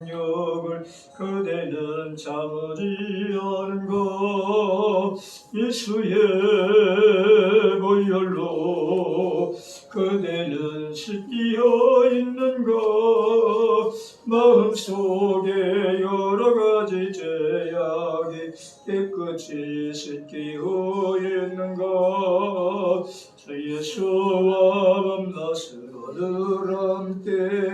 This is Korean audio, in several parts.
욕을 그대는 참으지 않은 것 예수의 보혈로 그대는 씻기어 있는 것 마음속에 여러가지 죄악이 깨끗이 씻기어 있는 것 주 예수와 만나서 늘 함께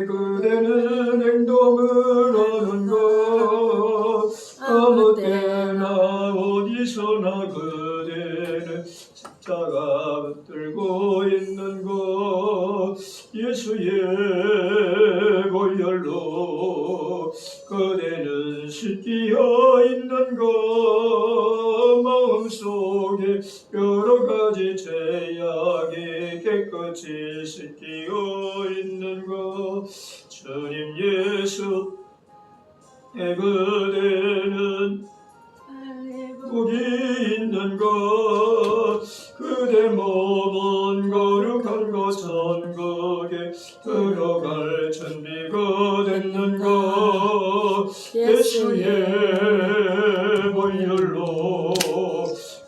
그대는 행동을 하는 것 아무 때나 어디서나 그대는 십자가 붙들고 있는 것 예수의 보혈로 그대는 씻기어 있는 것 마음속에 여러가지 죄악이 깨끗이 씻기어 있는 것 주님 예수 그대는 복이 있는 것 그대 몸은 거룩한 것 천국에 들어갈 준비가 됐는 것 예수의 보혈로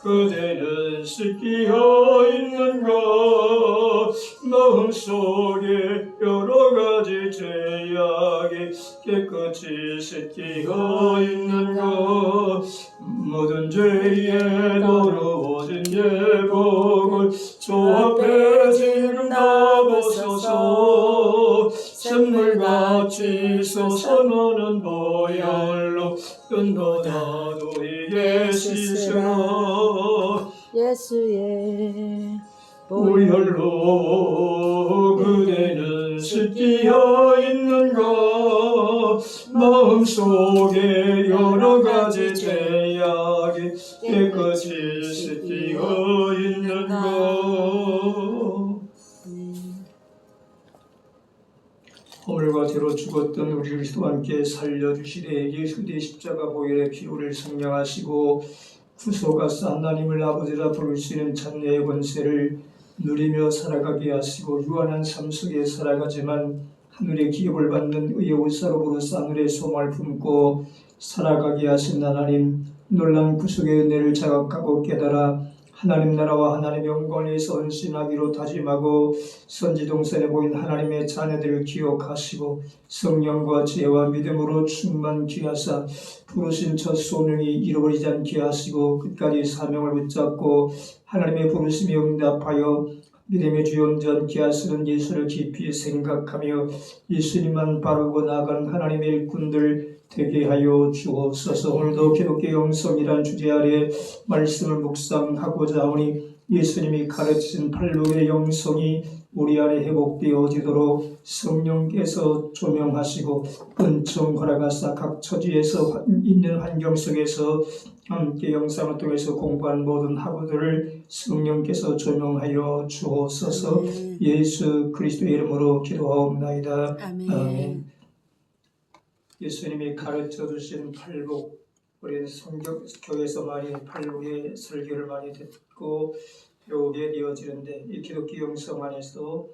그대는 씻기어 있는 것 마음속에 여러가지 죄악이 깨끗이 씻기어 있는 것 모든 죄에 더러워진 예복을 주 앞에 지금 다 벗어서 샘물같이 솟아나는 보혈로 끈보다 우리의 씻으라 예수의 보혈로 그대는 씻기어 있는 것 마음속에 여러가지 죄악이 깨끗이 씻기어 있는 것 허물과 죄로 죽었던 우리 그리스도와 함께 살려주시되 예수 내 십자가 보혈의 피로를 성량하시고 구속하사 하나님을 아버지라 부를 수 있는 찬미의 권세를 누리며 살아가게 하시고 유한한 삶 속에 살아가지만 하늘의 기업을 받는 의의 옷사로부로서 하늘의 소망을 품고 살아가게 하신 하나님 놀라운 구속의 은혜를 자각하고 깨달아 하나님 나라와 하나님의 영광에서 헌신하기로 다짐하고 선지동산에 보인 하나님의 자녀들을 기억하시고 성령과 지혜와 믿음으로 충만케 하사 부르신 첫 소명이 잃어버리지 않게 하시고 끝까지 사명을 붙잡고 하나님의 부르심에 응답하여 믿음의 주연자 않게 하시는 예수를 깊이 생각하며 예수님만 바르고 나아가는 하나님의 일꾼들 되게 하여 주옵소서. 오늘도 기독교 영성이란 주제 아래 말씀을 묵상하고자 하오니 예수님이 가르치신 팔복의 영성이 우리 안에 회복되어지도록 성령께서 조명하시고 은총 허락하사 각 처지에서 있는 환경 속에서 함께 영상을 통해서 공부한 모든 학우들을 성령께서 조명하여 주옵소서. 예수 그리스도의 이름으로 기도하옵나이다. 아멘. 예수님이 가르쳐 주신 팔복, 우리는 성경에서 많이 팔복의 설교를 많이 듣고 배우게 되어지는데 이 기독교 영성 안에서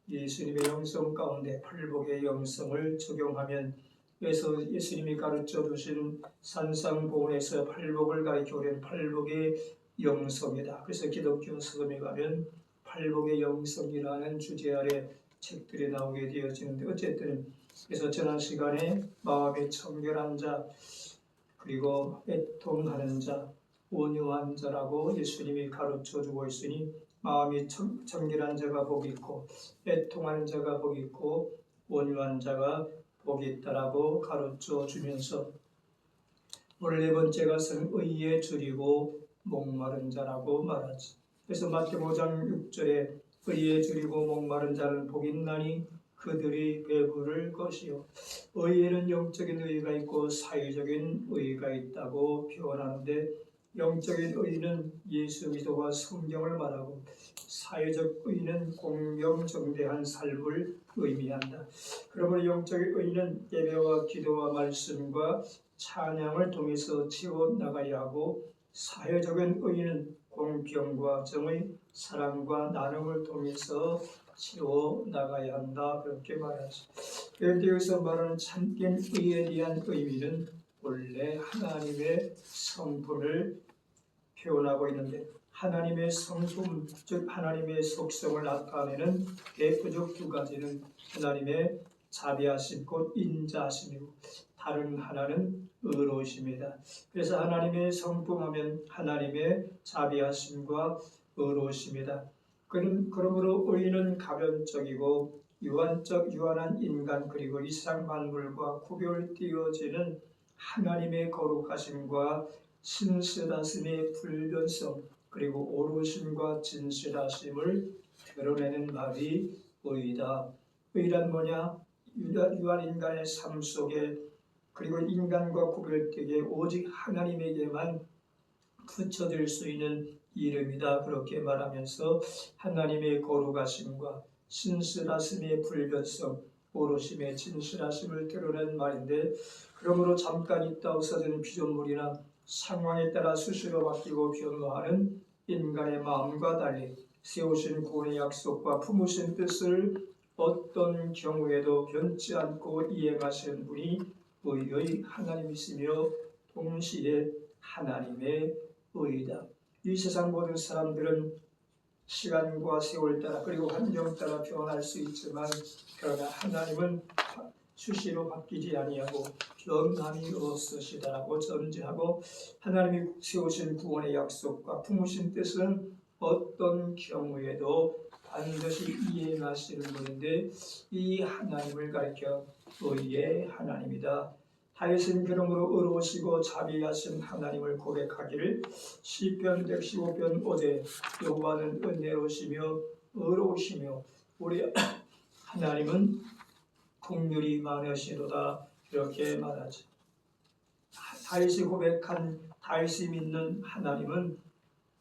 예수님의 영성 가운데 팔복의 영성을 적용하면 그래서 예수님이 가르쳐 주신 산상보훈에서 팔복을 가르쳐 오는 팔복의 영성이다. 그래서 기독교 서점에 가면 팔복의 영성이라는 주제 아래 책들이 나오게 되어지는데 어쨌든 그래서 지난 시간에 마음이 청결한 자 그리고 애통하는 자 온유한 자라고 예수님이 가르쳐주고 있으니 마음이 청결한 자가 복이 있고 애통하는 자가 복이 있고 온유한 자가 복이 있다라고 가르쳐주면서 오늘 네 번째 것은 의에 줄이고 목마른 자라고 말하지. 그래서 마태복음 5장 6절에 의에 줄이고 목마른 자는 복이 있나니 그들이 배부를 것이요. 의에는 영적인 의가 있고 사회적인 의가 있다고 표현하는데 영적인 의는 예수 그리스도와 성경을 말하고 사회적 의는 공명정대한 삶을 의미한다. 그러므로 영적인 의는 예배와 기도와 말씀과 찬양을 통해서 채워나가야 하고 사회적인 의는 공평과 정의, 사랑과 나눔을 통해서 채워나가야 한다. 그렇게 말하죠. 그런데 여기서 말하는 참된 의에 대한 의미는 원래 하나님의 성품을 표현하고 있는데, 하나님의 성품, 즉 하나님의 속성을 나타내는 대표적 두 가지는 하나님의 자비하심, 곧 인자하심이고, 다른 하나는 의로우심이다. 그래서 하나님의 성품하면 하나님의 자비하심과 의로우심이다. 그러므로 의인은 가변적이고 유한한 인간, 그리고 이 세상 만물과 구별되어지는 하나님의 거룩하심과 신실하심의 불변성, 그리고 오르심과 진실하심을 드러내는 말이 의이다. 의란 뭐냐? 유한 인간의 삶 속에, 그리고 인간과 구별되게 오직 하나님에게만 붙여질 수 있는 이름이다. 그렇게 말하면서 하나님의 거룩하심과 신실하심의 불변성, 오르심의 진실하심을 드러낸 말인데, 그러므로 잠깐 있다 없어진 피조물이나 상황에 따라 수시로 바뀌고 변화하는 인간의 마음과 달리 세우신 구원의 약속과 품으신 뜻을 어떤 경우에도 변치 않고 이행하시는 분이 의의 하나님이시며 동시에 하나님의 의이다. 이 세상 모든 사람들은 시간과 세월 따라, 그리고 환경 따라 변할 수 있지만, 그러나 하나님은 수시로 바뀌지 아니하고 변함이 없으시다라고 전제하고, 하나님이 세우신 구원의 약속과 품으신 뜻은 어떤 경우에도 반드시 이행하시는 분인데, 이 하나님을 가리켜 의의 하나님이다. 다윗은 그러므로 의로우시고 자비하신 하나님을 고백하기를, 시편 115편 5제 여호와는 은혜로우시며 의로우시며 우리 하나님은 긍휼이 많으시도다, 이렇게 말하지. 다윗이 고백한, 다윗이 믿는 하나님은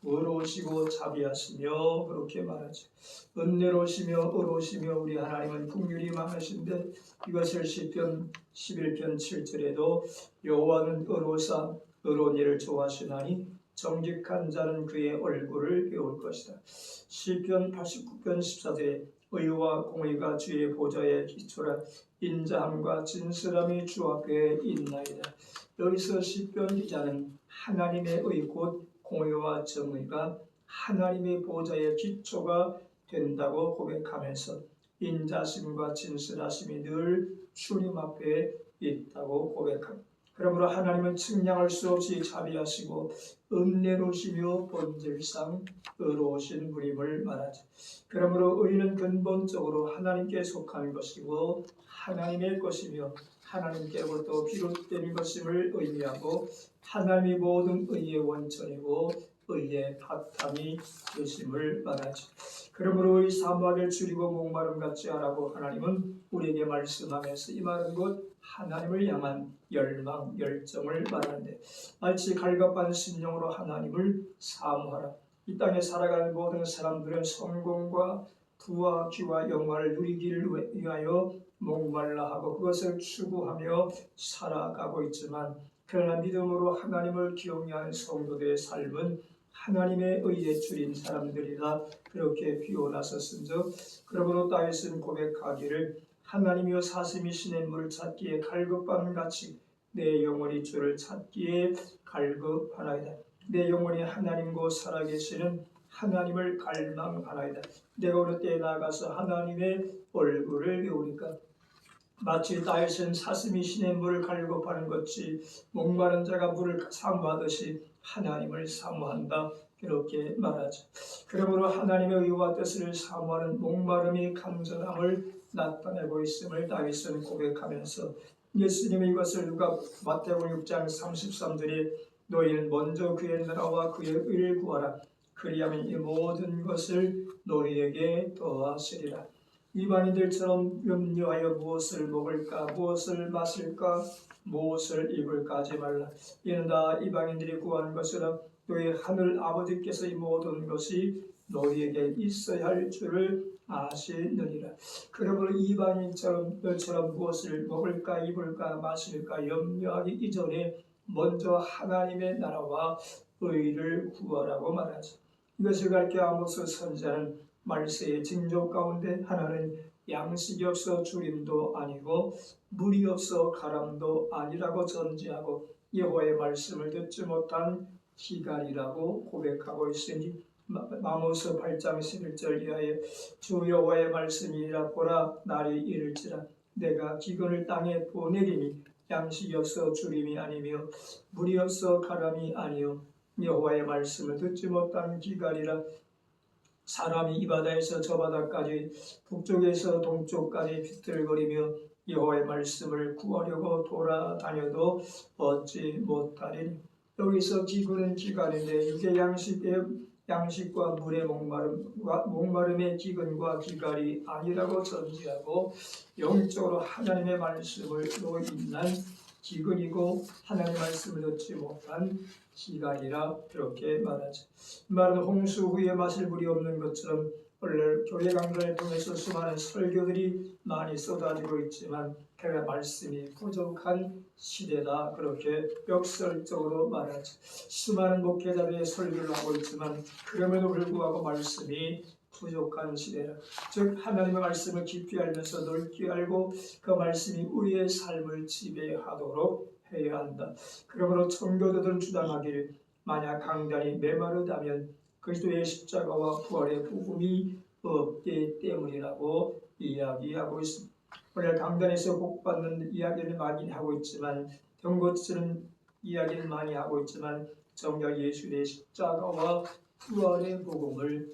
의로우시고 자비하시며, 그렇게 말하죠. 은혜로우시며 의로우시며 우리 하나님은 긍휼이 많으신데, 이것을 시편 11편 7절에도 여호와는 의로우사 의로운 일을 좋아하시나니 정직한 자는 그의 얼굴을 배울 것이다. 시편 89편 14절에 의와 공의가 주의 보좌에 기초라, 인자함과 진실함이 주 앞에 있나이다. 여기서 시편 기자는 하나님의 의, 곧 공의와 정의가 하나님의 보좌의 기초가 된다고 고백하면서 인자심과 진실하심이 늘 주님 앞에 있다고 고백합니다. 그러므로 하나님은 측량할 수 없이 자비하시고 은혜로우시며 본질상 의로우신 분임을 말하죠. 그러므로 의는 근본적으로 하나님께 속한 것이고 하나님의 것이며 하나님께로부터 비롯된 것임을 의미하고, 하나님이 모든 의의 원천이고 의의 바탕이 되심을 말하죠. 그러므로 이 사막을 줄이고 목마름 같지 하라고 하나님은 우리에게 말씀하면서, 이 말은 곧 하나님을 향한 열망, 열정을 말하는데, 마치 갈급한 심령으로 하나님을 사모하라. 이 땅에 살아가는 모든 사람들은 성공과 부와 귀와 영화를 누리기를 위하여 목말라 하고 그것을 추구하며 살아가고 있지만, 그러나 믿음으로 하나님을 경외하는 성도들의 삶은 하나님의 의에 줄인 사람들이라, 그렇게 비워나섰은즉, 그러므로 다윗은 고백하기를, 하나님이여 사슴이 시냇물을 찾기에 갈급함 같이 내 영혼이 주를 찾기에 갈급하나이다. 내 영혼이 하나님 곧 살아계시는 하나님을 갈망하나이다. 내가 어느 때에 나가서 하나님의 얼굴을 배우니까. 마치 다윗은 사슴이 시냇물을 갈급하는 것이 목마른 자가 물을 사모하듯이 하나님을 사모한다, 이렇게 말하죠. 그러므로 하나님의 의와 뜻을 사모하는 목마름이 간절함을 나타내고 있음을 다윗은 고백하면서, 예수님이 이것을 마태복음 6장 33절에 너희는 먼저 그의 나라와 그의 의를 구하라, 그리하면 이 모든 것을 너희에게 더하시리라. 이방인들처럼 염려하여 무엇을 먹을까, 무엇을 마실까, 무엇을 입을까 하지 말라. 이는 다 이방인들이 구하는 것이라. 너희 하늘 아버지께서 이 모든 것이 너희에게 있어야 할 줄을 아시느니라. 그러므로 이방인처럼 너처럼 무엇을 먹을까, 입을까, 마실까 염려하기 이전에 먼저 하나님의 나라와 의를 구하라고 말하죠. 이것을 가르쳐 아모스 선지자는 말세의 징조 가운데 하나는 양식이 없어 주림도 아니고 물이 없어 가람도 아니라고 전제하고 여호와의 말씀을 듣지 못한 기갈이라고 고백하고 있으니 마모스 8장 11절 이하에 주 여호와의 말씀이라 보라 날이 이를지라 내가 기근을 땅에 보내리니 양식이 없어 주림이 아니며 물이 없어 가람이 아니요 여호와의 말씀을 듣지 못한 기갈이라 사람이 이 바다에서 저 바다까지 북쪽에서 동쪽까지 비틀거리며 여호와의 말씀을 구하려고 돌아다녀도 얻지 못하리니 여기서 기근은 기갈인데 이게 양식과 물의 목마름의 기근과 기갈이 아니라고 전제하고 영적으로 하나님의 말씀을 인한 기근이고 하나님의 말씀을 듣지 못한 기갈이라 그렇게 말하죠. 말은 홍수 후에 마실 물이 없는 것처럼 원래 교회 강단을 통해서 수많은 설교들이 많이 쏟아지고 있지만 그가 말씀이 부족한 시대다 그렇게 역설적으로 말하죠. 수많은 목회자들의 설교를 하고 있지만 그럼에도 불구하고 말씀이 부족한 시대라. 즉 하나님의 말씀을 깊이 알면서 넓게 알고 그 말씀이 우리의 삶을 지배하도록 해야 한다. 그러므로 청교도들은 주장하기를 만약 강단이 메마르다면 그리스도의 십자가와 부활의 복음이 없기 때문이라고 이야기하고 있습니다. 오늘 강단에서 복받는 이야기를 많이 하고 있지만 경고치는 이야기를 많이 하고 있지만 정작 예수의 십자가와 부활의 복음을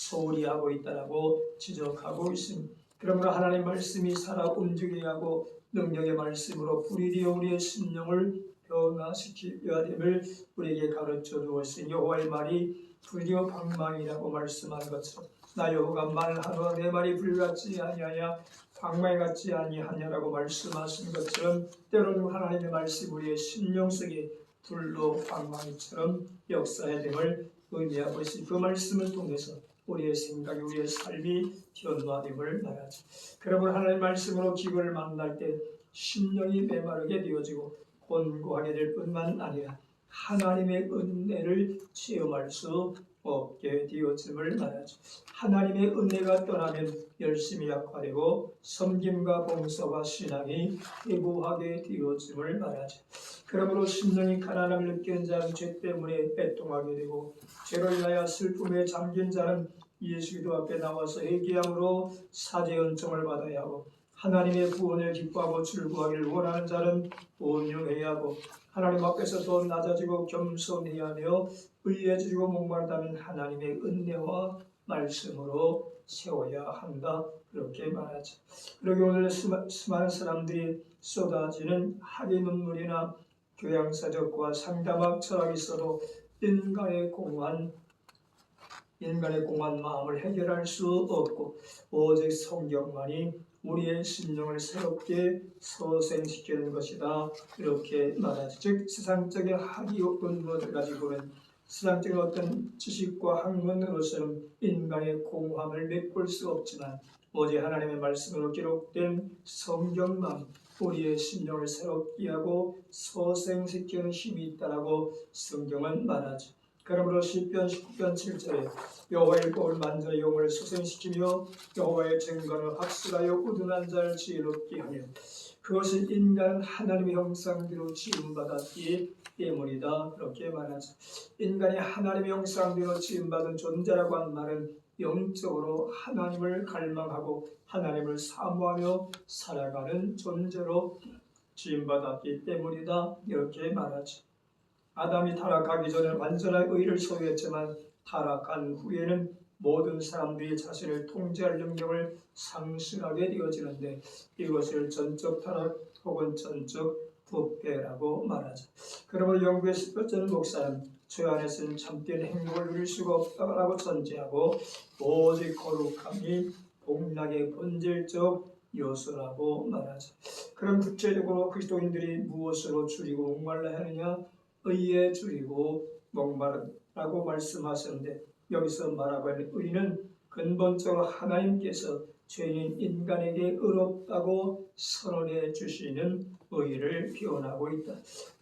소홀히 하고 있다라고 지적하고 있습니다. 그러므로 하나님 말씀이 살아 움직여야 하고 능력의 말씀으로 불이 되어 우리의 심령을 변화시켜야 됨을 우리에게 가르쳐 주었으니 여호와의 말이 불이요 방망이라고 말씀한 것처럼 나 여호가 말하노 내 말이 불같지 아니하냐 방망이 같지 아니하냐라고 말씀하신 것처럼 때로는 하나님의 말씀 우리의 심령 속에 불로 방망이처럼 역사해야 됨을 의미하고 있으니 그 말씀을 통해서 우리의 생각이 우리의 삶이 변화됨을 말하죠. 그러므로 하나님의 말씀으로 기근을 만날 때 심령이 메마르게 되어지고 곤고하게 될 뿐만 아니라 하나님의 은혜를 체험할 수 없게 되어짐을 말하죠. 하나님의 은혜가 떠나면 열심히 약화되고 섬김과 봉사와 신앙이 해고하게 되어짐을 말하죠. 그러므로 심령이 가난함을 느끼는 자는 죄 때문에 애통하게 되고 죄로 인하여 슬픔에 잠긴 자는 예수 그리스도 앞에 나와서 회개함으로 사죄 은총을 받아야 하고 하나님의 구원을 기뻐하고 즐거워하기를 원하는 자는 온유해야 하고 하나님 앞에서 더 낮아지고 겸손해야 하며 의해지고 목마르다면 하나님의 은혜와 말씀으로 세워야 한다 그렇게 말하죠. 그러기 오늘 수많은 사람들이 쏟아지는 학의 눈물이나 교양사적과 상담학 철학이 있어도 인간의 공허한 마음을 해결할 수 없고 오직 성경만이 우리의 심령을 새롭게 소생시키는 것이다 이렇게 말하죠. 즉 세상적인 학위 논문을 가지고는 세상적인 어떤 지식과 학문으로서는 인간의 공허함을 메꿀 수 없지만 오직 하나님의 말씀으로 기록된 성경만 우리의 심령을 새롭게 하고 소생시키는 힘이 있다라고 성경은 말하죠. 그러므로 시편 19편 7절에 여호와의 법을 만져 영혼을 소생시키며 여호와의 증거는 확실하여 우둔한 자를 지혜롭게 하며 그것은 인간은 하나님의 형상대로 지음받았기 때문이다 그렇게 말하죠. 인간이 하나님의 형상대로 지음받은 존재라고 한 말은 영적으로 하나님을 갈망하고 하나님을 사모하며 살아가는 존재로 지음받았기 때문이다 이렇게 말하죠. 아담이 타락하기 전에 완전한 의를 소유했지만 타락한 후에는 모든 사람들이 자신을 통제할 능력을 상실하게 되어지는데 이것을 전적 타락 혹은 전적 부패라고 말하죠. 그러므로 영국의 스퍼전 목사는 죄 안에서는 참된 행복을 누릴 수가 없다고 전제하고 오직 거룩함이 복락의 본질적 요소라고 말하죠. 그럼 구체적으로 그리스도인들이 무엇으로 줄이고 목말라야 하느냐? 의에 줄이고 목마르라고 말씀하셨는데 여기서 말하고 있는 의는 근본적으로 하나님께서 죄인 인간에게 의롭다고 선언해 주시는 의를 표현하고 있다.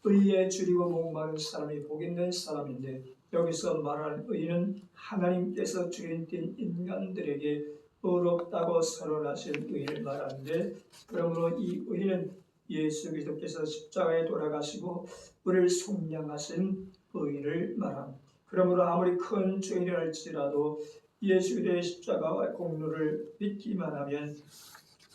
의에 줄이고 목마른 사람이 복 있는 사람인데 여기서 말하는 의는 하나님께서 죄인된 인간들에게 의롭다고 선언하신 의를 말하는데, 그러므로 이 의는 예수 그리스도께서 십자가에 돌아가시고 우리를 속량하신 의를 말합니다. 그러므로 아무리 큰 죄인이라 할지라도 예수 그리스도의 십자가와 공로를 믿기만 하면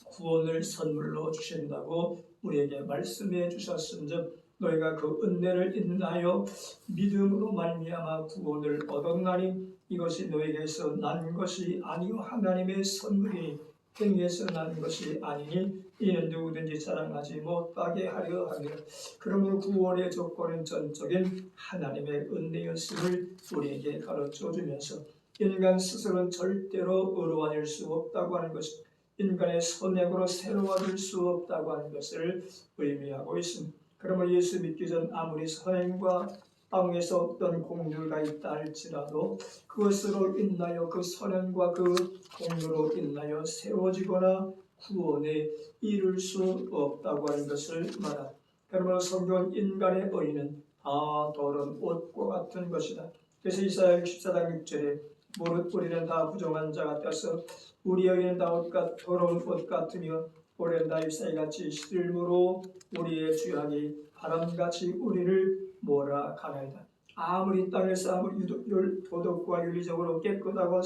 구원을 선물로 주신다고 우리에게 말씀해 주셨은즉, 너희가 그 은혜를 인하여 믿음으로 말미암아 구원을 얻었나니 이것이 너희에게서 난 것이 아니요 하나님의 선물이 행위에서 난 것이 아니니 이는 누구든지 자랑하지 못하게 하려 함이라. 그러므로 구원의 조건은 전적인 하나님의 은혜였음을 우리에게 가르쳐 주면서, 인간 스스로는 절대로 의로워질 수 없다고 하는 것입니다. 인간의 선행으로 새로워질 수 없다고 하는 것을 의미하고 있습니다. 그러므로 예수 믿기 전 아무리 선행과 땅에서 어떤 공로가 있다 할지라도 그것으로 인하여 그 선행과 그 공로로 인하여 세워지거나 구원에 이룰 수 없다고 하는 것을 말합니다. 그러므로 성경은 인간의 의는 다 더러운 옷과 같은 것이다. 그래서 이사야 64장 6절에 무릇 우리는 다 부정한 자 같아서 우리 의는 다 더러운 옷 같으며 오랜 나잎사이같이 시들므로 우리의 죄악이 바람같이 우리를 몰아가나이다. 아무리 땅에서 아무리 도덕과 윤리적으로 깨끗하고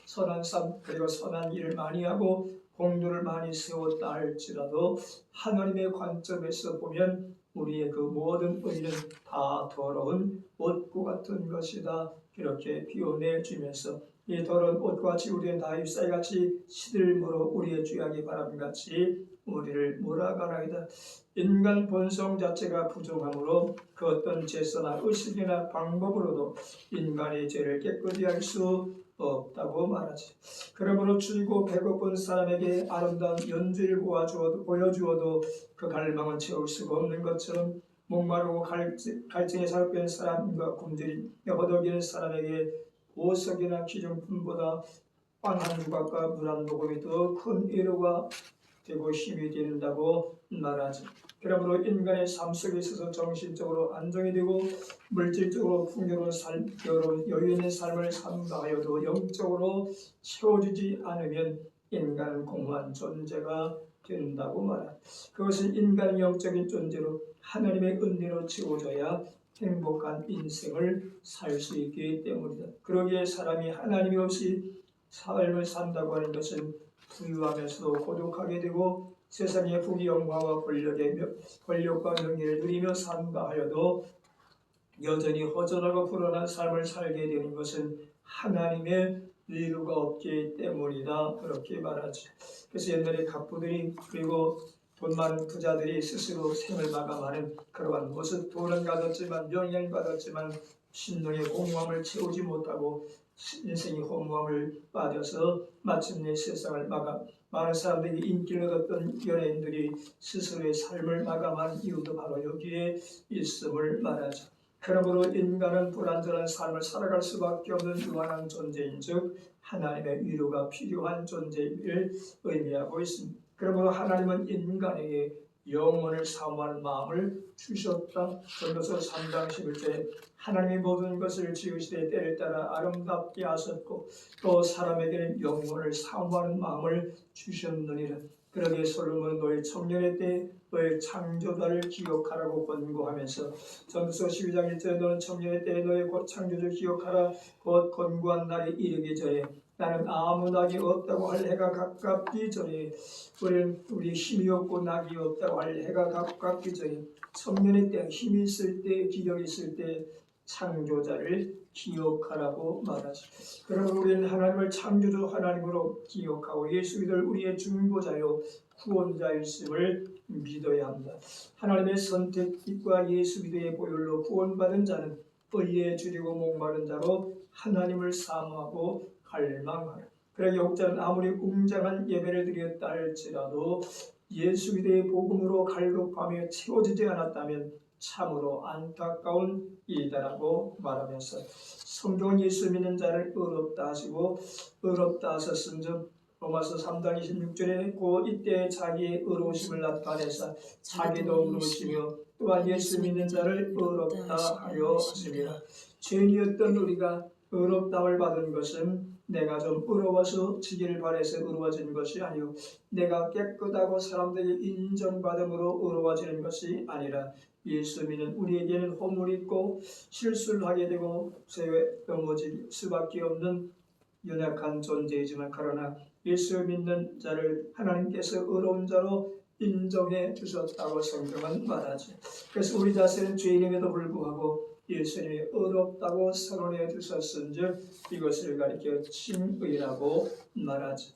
선한 삶 그리고 선한 일을 많이 하고 공로를 많이 세웠다 할지라도 하나님의 관점에서 보면 우리의 그 모든 의는 다 더러운 옷과 같은 것이다. 이렇게 비유해 주면서, 이 더러운 옷과 같이 우리는 다 잎사귀같이 시들므로 우리의 죄악이 바람같이 우리를 몰아가나이다. 인간 본성 자체가 부정하므로 그 어떤 제서나 의식이나 방법으로도 인간의 죄를 깨끗이 할 수 없다고 말하지. 그러므로 줄이고 배고픈 사람에게 아름다운 연주를 보여주어도 그 갈망은 채울 수가 없는 것처럼, 목마르고 갈증에 사롭게 사람과 굶주린 허덕이는 사람에게 보석이나 기중품보다 빵 한 조각과 물 한 모금이 더 큰 위로가 되고 힘이 된다고 말하지. 그러므로 인간의 삶 속에 있어서 정신적으로 안정이 되고 물질적으로 풍요로운 삶, 여유 있는 삶을 산다 하여도 영적으로 채워지지 않으면 인간은 공허한 존재가 된다고 말한다. 그것은 인간의 영적인 존재로 하나님의 은혜로 채워져야 행복한 인생을 살 수 있기 때문이다. 그러기에 사람이 하나님이 없이 삶을 산다고 하는 것은 부유하면서도 고독하게 되고 세상의 부귀 영광과 권력과 명예를 누리며 산다 하여도 여전히 허전하고 불안한 삶을 살게 되는 것은 하나님의 의로가 없기 때문이다. 그렇게 말하죠. 그래서 옛날에 갑부들이 그리고 돈 많은 부자들이 스스로 생을 마감하는 그러한 모습, 돈은 가졌지만 명예를 받았지만 신령의 공허함을 채우지 못하고 인생의 허무함을 빠져서 마침내 세상을 마감, 많은 사람들이 인기를 얻었던 연예인들이 스스로의 삶을 마감한 이유도 바로 여기에 있음을 말하죠. 그러므로 인간은 불완전한 삶을 살아갈 수밖에 없는 유한한 존재인즉 하나님의 위로가 필요한 존재를 의미하고 있습니다. 그러므로 하나님은 인간에게 영혼을 사모하는 마음을 주셨다. 전도서 3장 11절에 하나님이 모든 것을 지으시되 때를 따라 아름답게 하셨고 또 사람에게는 영혼을 사모하는 마음을 주셨느니라. 그러기에 솔로몬은 너의 청년의 때 너의 창조자를 기억하라고 권고하면서 전도서 12장 1절에 너는 청년의 때에 너의 곧 창조주를 기억하라. 곧 권고한 날이 이르기 전에 나는 아무 낙이 없다고 할 해가 가깝기 전에, 우리 힘이 없고 낙이 없다고 할 해가 가깝기 전에 청년의 때 힘이 있을 때 기력이 있을 때 창조자를 기억하라고 말하죠. 그러면 우리는 하나님을 창조주 하나님으로 기억하고 예수 그리스도를 우리의 중보자요 구원자이심을 믿어야 합니다. 하나님의 선택과 예수 그리스도의 보혈로 구원받은 자는 의에 줄이고 목마른 자로 하나님을 사모하고 갈망하라. 그러기 혹자는 아무리 웅장한 예배를 드렸다 할지라도 예수 그리스도의 복음으로 갈급하며 채워지지 않았다면 참으로 안타까운 일이다라고 말하면서, 성경은 예수 믿는 자를 의롭다 하시고 의롭다 하셨은즉 로마서 3장 26절에 곧 이때 자기의 의로우심을 나타내사 자기도 의로우시며 또한 예수 믿는 자를 의롭다 하려 하심이라. 죄인이었던 우리가 의롭다함을 받은 것은 내가 좀 의로워서 지기를 바래서 의로워진 것이 아니요 내가 깨끗하고 사람들에게 인정받음으로 의로워지는 것이 아니라 예수 믿는 우리에게는 허물이 있고 실수를 하게 되고 죄에 넘어질 수밖에 없는 연약한 존재이지만 그러나 예수 믿는 자를 하나님께서 의로운 자로 인정해 주셨다고 성경은 말하지. 그래서 우리 자신은 죄인임에도 불구하고 예수님이 의롭다고 선언해 주셨은즉 이것을 가리켜 칭의라고 말하지.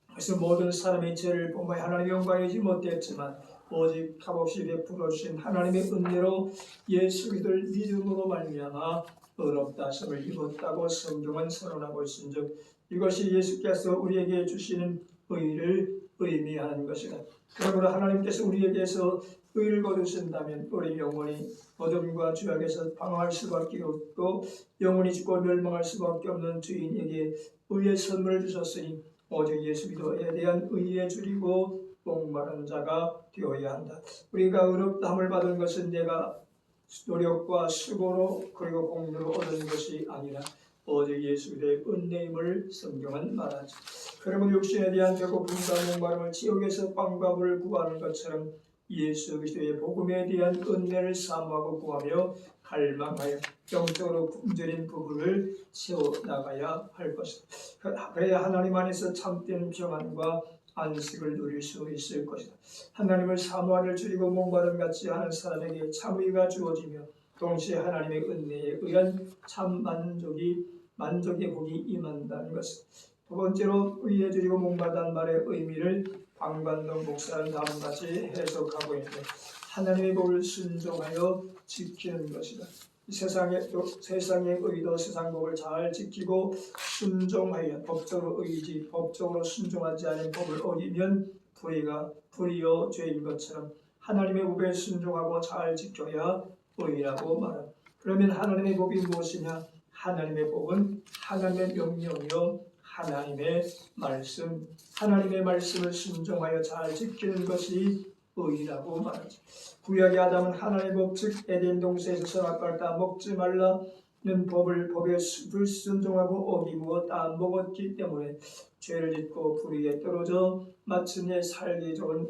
그래서 모든 사람의 죄를 본받아 하나님의 영광이지 못했지만 오직 값없이 베풀어 주신 하나님의 은혜로 예수 그리스도를 믿음으로 말미암아 의롭다 하심을 입었다고 성경은 선언하고 있은즉 이것이 예수께서 우리에게 주시는 의를 의미하는 것이다. 그러므로 하나님께서 우리에게서 의를 거두신다면 우리 영혼이 어둠과 죄악에서 방황할 수밖에 없고 영혼이 죽고 멸망할 수밖에 없는 죄인에게 의의 선물을 주셨으니 오직 예수 그리스도에 대한 의에 줄이고 목마른 자가 되어야 한다. 우리가 의롭다함을 받은 것은 내가 노력과 수고로 그리고 공로로 얻은 것이 아니라 오직 예수 그리스도의 은혜임을 성경은 말하지. 그러면 육신에 대한 배고픔과 목마름을 지옥에서 빵과 물을 구하는 것처럼 예수 그리스도의 복음에 대한 은혜를 사모하고 구하며 갈망하여 영적으로 굶주린 부부를 채워나가야 할 것이다. 그래야 하나님 안에서 참된 평안과 안식을 누릴 수 있을 것이다. 하나님을 사모하를 줄이고 목마름 같지 않은 사람에게 참의가 주어지며 동시에 하나님의 은혜에 의한 참 만족의 복이 임한다는 것이다. 두 번째로 의에 줄이고 목마르다는 말의 의미를 방관동 목사는 다음같이 해석하고 있는데 하나님의 법을 순종하여 지키는 것이다. 세상의 의도 세상 법을 잘 지키고 순종하여 법적으로 순종하지 않은 법을 어기면 불의요 죄인 것처럼 하나님의 법에 순종하고 잘 지켜야 의라고 말한다. 그러면 하나님의 법이 무엇이냐? 하나님의 법은 하나님의 명령이요 하나님의 말씀을 순종하여 잘 지키는 것이 의라고 말하지. 구약의 아담은 하나님의 법, 즉 에덴 동산에서 선악과를 따 먹지 말라는 법에 불순종하고 어기고 따 먹었기 때문에 죄를 짓고 불의에 떨어져 마침내 살기 좋은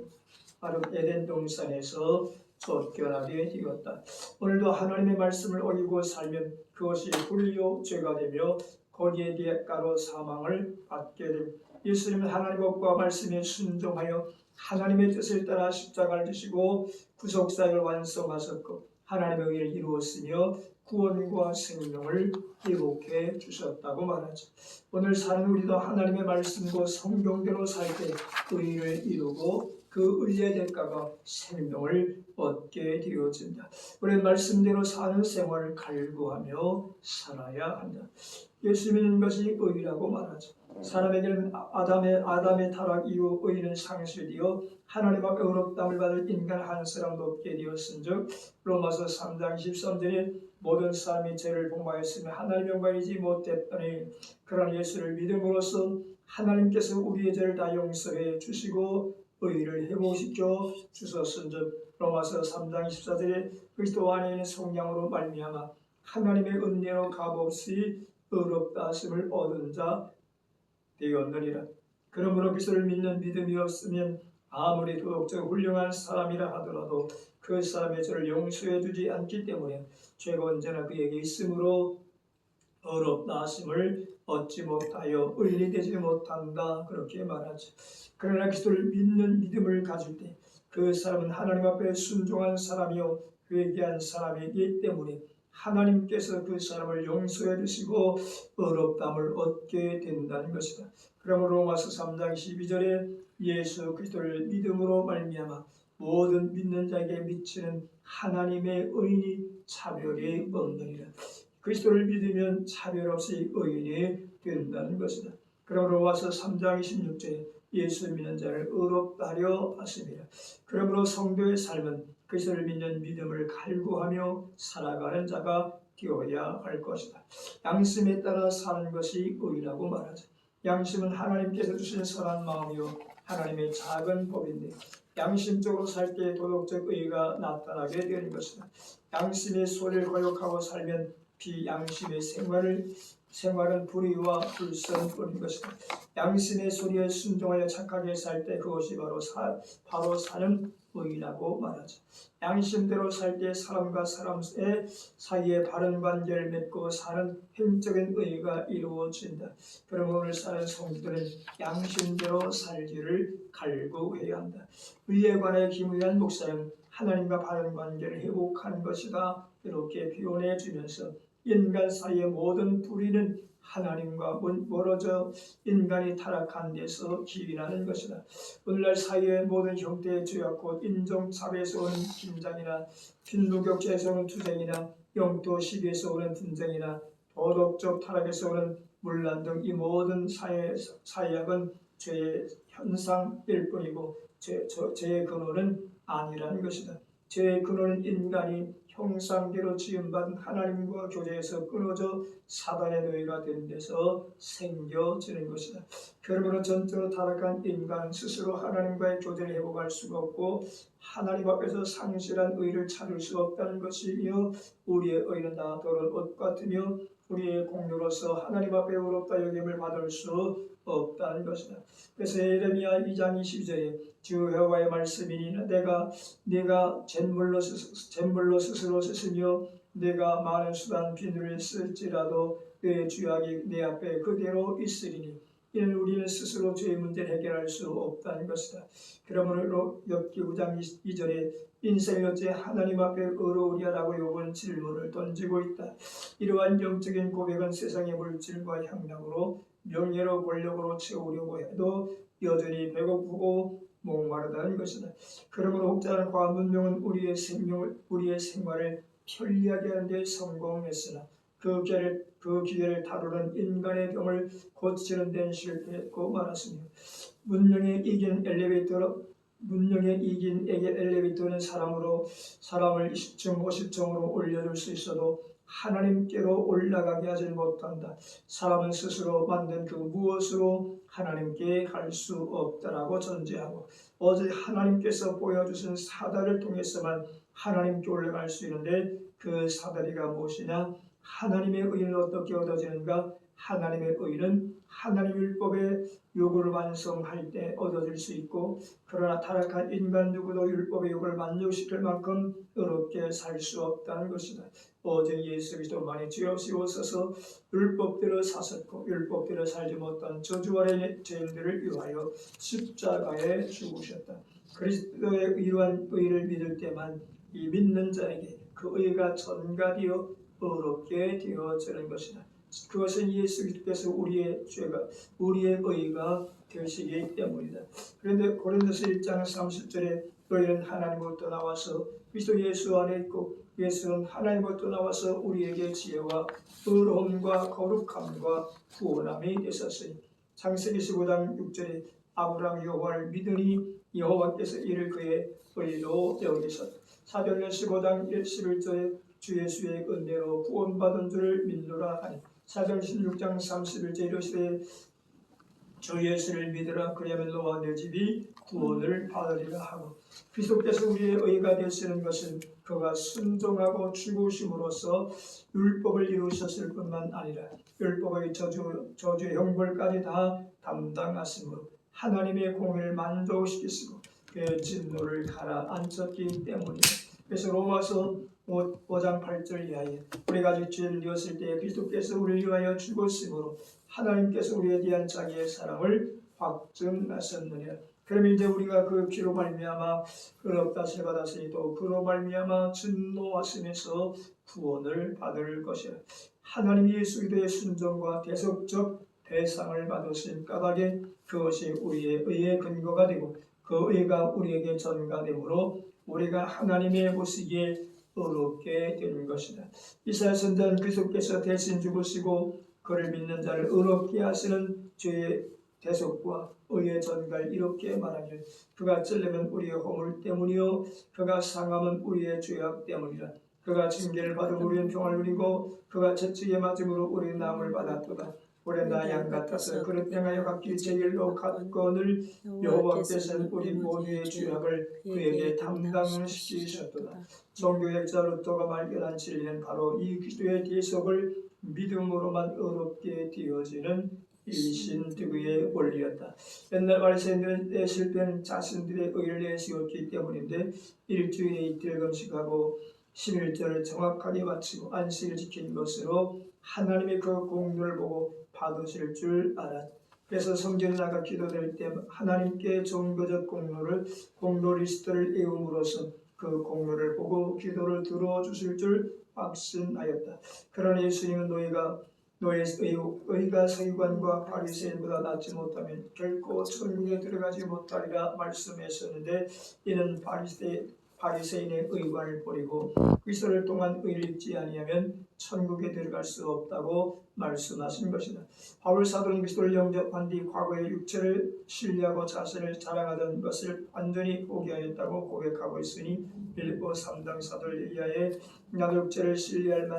에덴 동산에서 쫓겨나게 되었다. 오늘도 하나님의 말씀을 어기고 살면 그것이 불의요 죄가 되며 거기에 대가로 사망을 받게 됩니다. 예수님은 하나님의 법과 말씀에 순종하여 하나님의 뜻을 따라 십자가를 지시고 구속사역을 완성하셨고 하나님의 의를 이루었으며 구원과 생명을 회복해 주셨다고 말하죠. 오늘 사는 우리도 하나님의 말씀과 성경대로 살 때 의를 이루고 그 의의 대가가 생명을 얻게 되어진다. 우리 말씀대로 사는 생활을 갈구하며 살아야 한다. 예수 믿는 것이 의라고 말하죠. 사람에게는 아담의 타락 이후 의는 상실되어 하나님 앞에 의롭다함을 받을 인간 한 사람도 없게 되었은즉 로마서 3장 13절에 모든 사람이 죄를 범하였으며 하나님의 영광이지 못했더니 그러나 예수를 믿음으로써 하나님께서 우리의 죄를 다 용서해 주시고 의를 회복시켜 주셨은즉 로마서 3장 24절에 그리스도 안에 있는 성령으로 말미암아 하나님의 은혜로 값없이 의롭다 하심을 얻은 자 되었느니라. 그러므로 그리스도를 믿는 믿음이 없으면 아무리 도덕적 훌륭한 사람이라 하더라도 그 사람의 죄를 용서해 주지 않기 때문에 죄가 언제나 그에게 있으므로 의롭다 하심을 얻지 못하여 의리되지 못한다 그렇게 말하지. 그러나 그리스도를 믿는 믿음을 가질 때 그 사람은 하나님 앞에 순종한 사람이요 회개한 사람이기 때문에 하나님께서 그 사람을 용서해 주시고 의롭다함을 얻게 된다는 것이다. 그러므로 로마서 3장 12절에 예수 그리스도를 믿음으로 말미암아 모든 믿는 자에게 미치는 하나님의 의인이 차별이 없느니라. 그리스도를 믿으면 차별 없이 의인이 된다는 것이다. 그러므로 로마서 3장 26절에 예수 믿는 자를 의롭다 하려 하심이라. 그러므로 성도의 삶은 그리스도를 믿는 믿음을 갈구하며 살아가는 자가 되어야 할 것이다. 양심에 따라 사는 것이 의라고 말하죠. 양심은 하나님께서 주신 선한 마음이요 하나님의 작은 법인데 양심적으로 살 때 도덕적 의가 나타나게 되는 것이다. 양심의 소리를 거역하고 살면 비양심의 생활을 생활은 불의와 불선뿐인 것이다. 양심의 소리에 순종하여 착하게 살 때 그것이 바로 사는 의라고 말하죠. 양심대로 살 때 사람과 사람의 사이에 바른 관계를 맺고 사는 행적인 의가 이루어진다. 그럼 오늘 사는 성도들은 양심대로 살기를 갈구해야 한다. 의에 관해 김의한 목사는 하나님과 바른 관계를 회복하는 것이다. 이렇게 표현해 주면서 인간 사이의 모든 불의는 하나님과 멀어져 인간이 타락한 데서 기인하는 것이다. 오늘날 사회의 모든 형태의 죄악 곧 인종차별에서 오는 긴장이나 빈부격차에서 오는 투쟁이나 영토 시비에서 오는 분쟁이나 도덕적 타락에서 오는 문란 등 이 모든 사회악은 죄의 현상일 뿐이고 죄의 근원은 아니라는 것이다. 죄의 근원은 인간이 형상대로 지음받은 하나님과 교제에서 끊어져 사단의 노예가 된 데서 생겨지는 것이다. 그러므로 전적으로 타락한 인간은 스스로 하나님과의 교제를 회복할 수가 없고 하나님 앞에서 상실한 의를 찾을 수 없다는 것이며 우리의 의는 다 더러운 옷 같으며 우리의 공로로서 하나님 앞에 의롭다 여김을 받을 수 없다는 것이다. 그래서 예레미야 2장 22절에 주 여호와의 말씀이니 내가 잿물로 스스로 씻으며 내가 많은 수단 비누를 쓸지라도 내 죄악이 내 앞에 그대로 있으리니 이는 우리는 스스로 죄의 문제를 해결할 수 없다는 것이다. 그러므로 욥기 9장 2절에 인생이 어찌 하나님 앞에 의로우리라고 욥은 질문을 던지고 있다. 이러한 영적인 고백은 세상의 물질과 향락으로 명예로 권력으로 채우려고 해도 여전히 배고프고 목마르다는 것이다. 그러므로 혹자과 문명은 우리의 생활을 편리하게 하는 데 성공했으나 그 기회를 다루는 인간의 병을 고치는 데는 실패했고 말았으며 문명에 이긴 엘리베이터는 사람을 20층 50층으로 올려줄 수 있어도 하나님께로 올라가게 하지 못한다. 사람은 스스로 만든 그 무엇으로 하나님께 갈 수 없다라고 전제하고 오직 하나님께서 보여주신 사다리를 통해서만 하나님께 올라갈 수 있는데 그 사다리가 무엇이냐? 하나님의 의는 어떻게 얻어지는가? 하나님의 의는 하나님 율법의 요구를 완성할 때 얻어질 수 있고 그러나 타락한 인간 누구도 율법의 요구를 만족시킬 만큼 의롭게 살 수 없다는 것이다. 오직 예수 그리스도만이 죄 없이 오셔서 율법대로 사셨고 율법대로 살지 못한 저주 아래의 죄인들을 위하여 십자가에 죽으셨다. 그리스도의 이러한 의를 믿을 때만 이 믿는 자에게 그 의가 전가되어 의롭게 되어지는 것이다. 그것은 예수 그리스도께서 우리의 의가 되시기 때문이다. 그런데 고린도서 1장 30절에 너희는 하나님으로부터 나와서 그리스도 예수 안에 있고 예수는 하나님으로부터 나와서 우리에게 지혜와 의로움과 거룩함과 구원함이 되셨으니 창세기 15장 6절에 아브라함이 여호와를 믿으니 여호와께서 이를 그의 의로 여기셨다. 사도행전 15장 11절에 주 예수의 은혜로 구원받은 줄을 믿노라 하니 사도행전 16장 31절에 이르시되 주 예수를 믿으라 그리하면 너와 내 집이 구원을 받으리라 하고 그리스도께서 우리의 의가 되시는 것은 그가 순종하고 죽으심으로써 율법을 이루셨을 뿐만 아니라 율법의 저주의 형벌까지 다 담당하심으로 하나님의 공의를 만족시키시고 그의 진노를 가라앉혔기 때문이다. 그래서 로마서 5장 8절 이하에 우리가 아직 죄를 지었을 때 그리스도께서 우리를 위하여 죽으심으로 하나님께서 우리에 대한 자기의 사랑을 확증하셨느니라. 그러면 이제 우리가 그 피로 말미암아 의롭다 세받았으니 또 그로 말미암아 진노하심에서 구원을 받을 것이라. 하나님 예수 그리스도의 순종과 대속적 대상을 받으신 까닭에 그것이 우리의 의의 근거가 되고 그 의가 우리에게 전가되므로 우리가 하나님의 보시기에 의롭게 되는 것이다. 이사야 선지자는 그리스도께서 대신 죽으시고 그를 믿는 자를 의롭게 하시는 죄의 대속과 의의 전갈 이렇게 말하길 그가 찔림은 우리의 허물 때문이요 그가 상함은 우리의 죄악 때문이라. 그가 징계를 받으면 우리는 평안을 누리고 그가 채찍에 맞음으로 우리는 나음을 받았도다. 우리는 나 양 같아서 그를 행하여 각기 제 일로 갔거늘 여호와께서는 우리 모두의 죄악을 그에게 담당시키셨도다. 종교학자 루터가 발견한 진리는 바로 이 그리스도의 대속을 믿음으로만 의롭게 되어지는 이 신득의 원리였다. 옛날 바리새인들의 실패는 자신들의 의를 내세웠기 때문인데 일주일에 이틀 금식하고 11절을 정확하게 마치고 안식을 지킨 것으로 하나님의 그 공로를 보고 받으실 줄 알았다. 그래서 성전에 나가 기도될 때 하나님께 종교적 공로 리스트를 외움으로써 그 공로를 보고 기도를 들어주실 줄 확신하였다. 그러나 예수님은 너의 의가 서기관과 바리새인보다 낫지 못하면 결코 천국에 들어가지 못하리라 말씀하셨는데, 이는 바리새인의 의관을 버리고 그리스도를 통한 의를 잊지 아니하면 천국에 들어갈 수 없다고 말씀하신 것이다. 바울 사도는 그리스도를 영접한 뒤 과거의 육체를 신뢰하고 자신을 자랑하던 것을 완전히 포기하였다고 고백하고 있으니 빌립보 3장 사도를 의하여 나도 육체를 신뢰할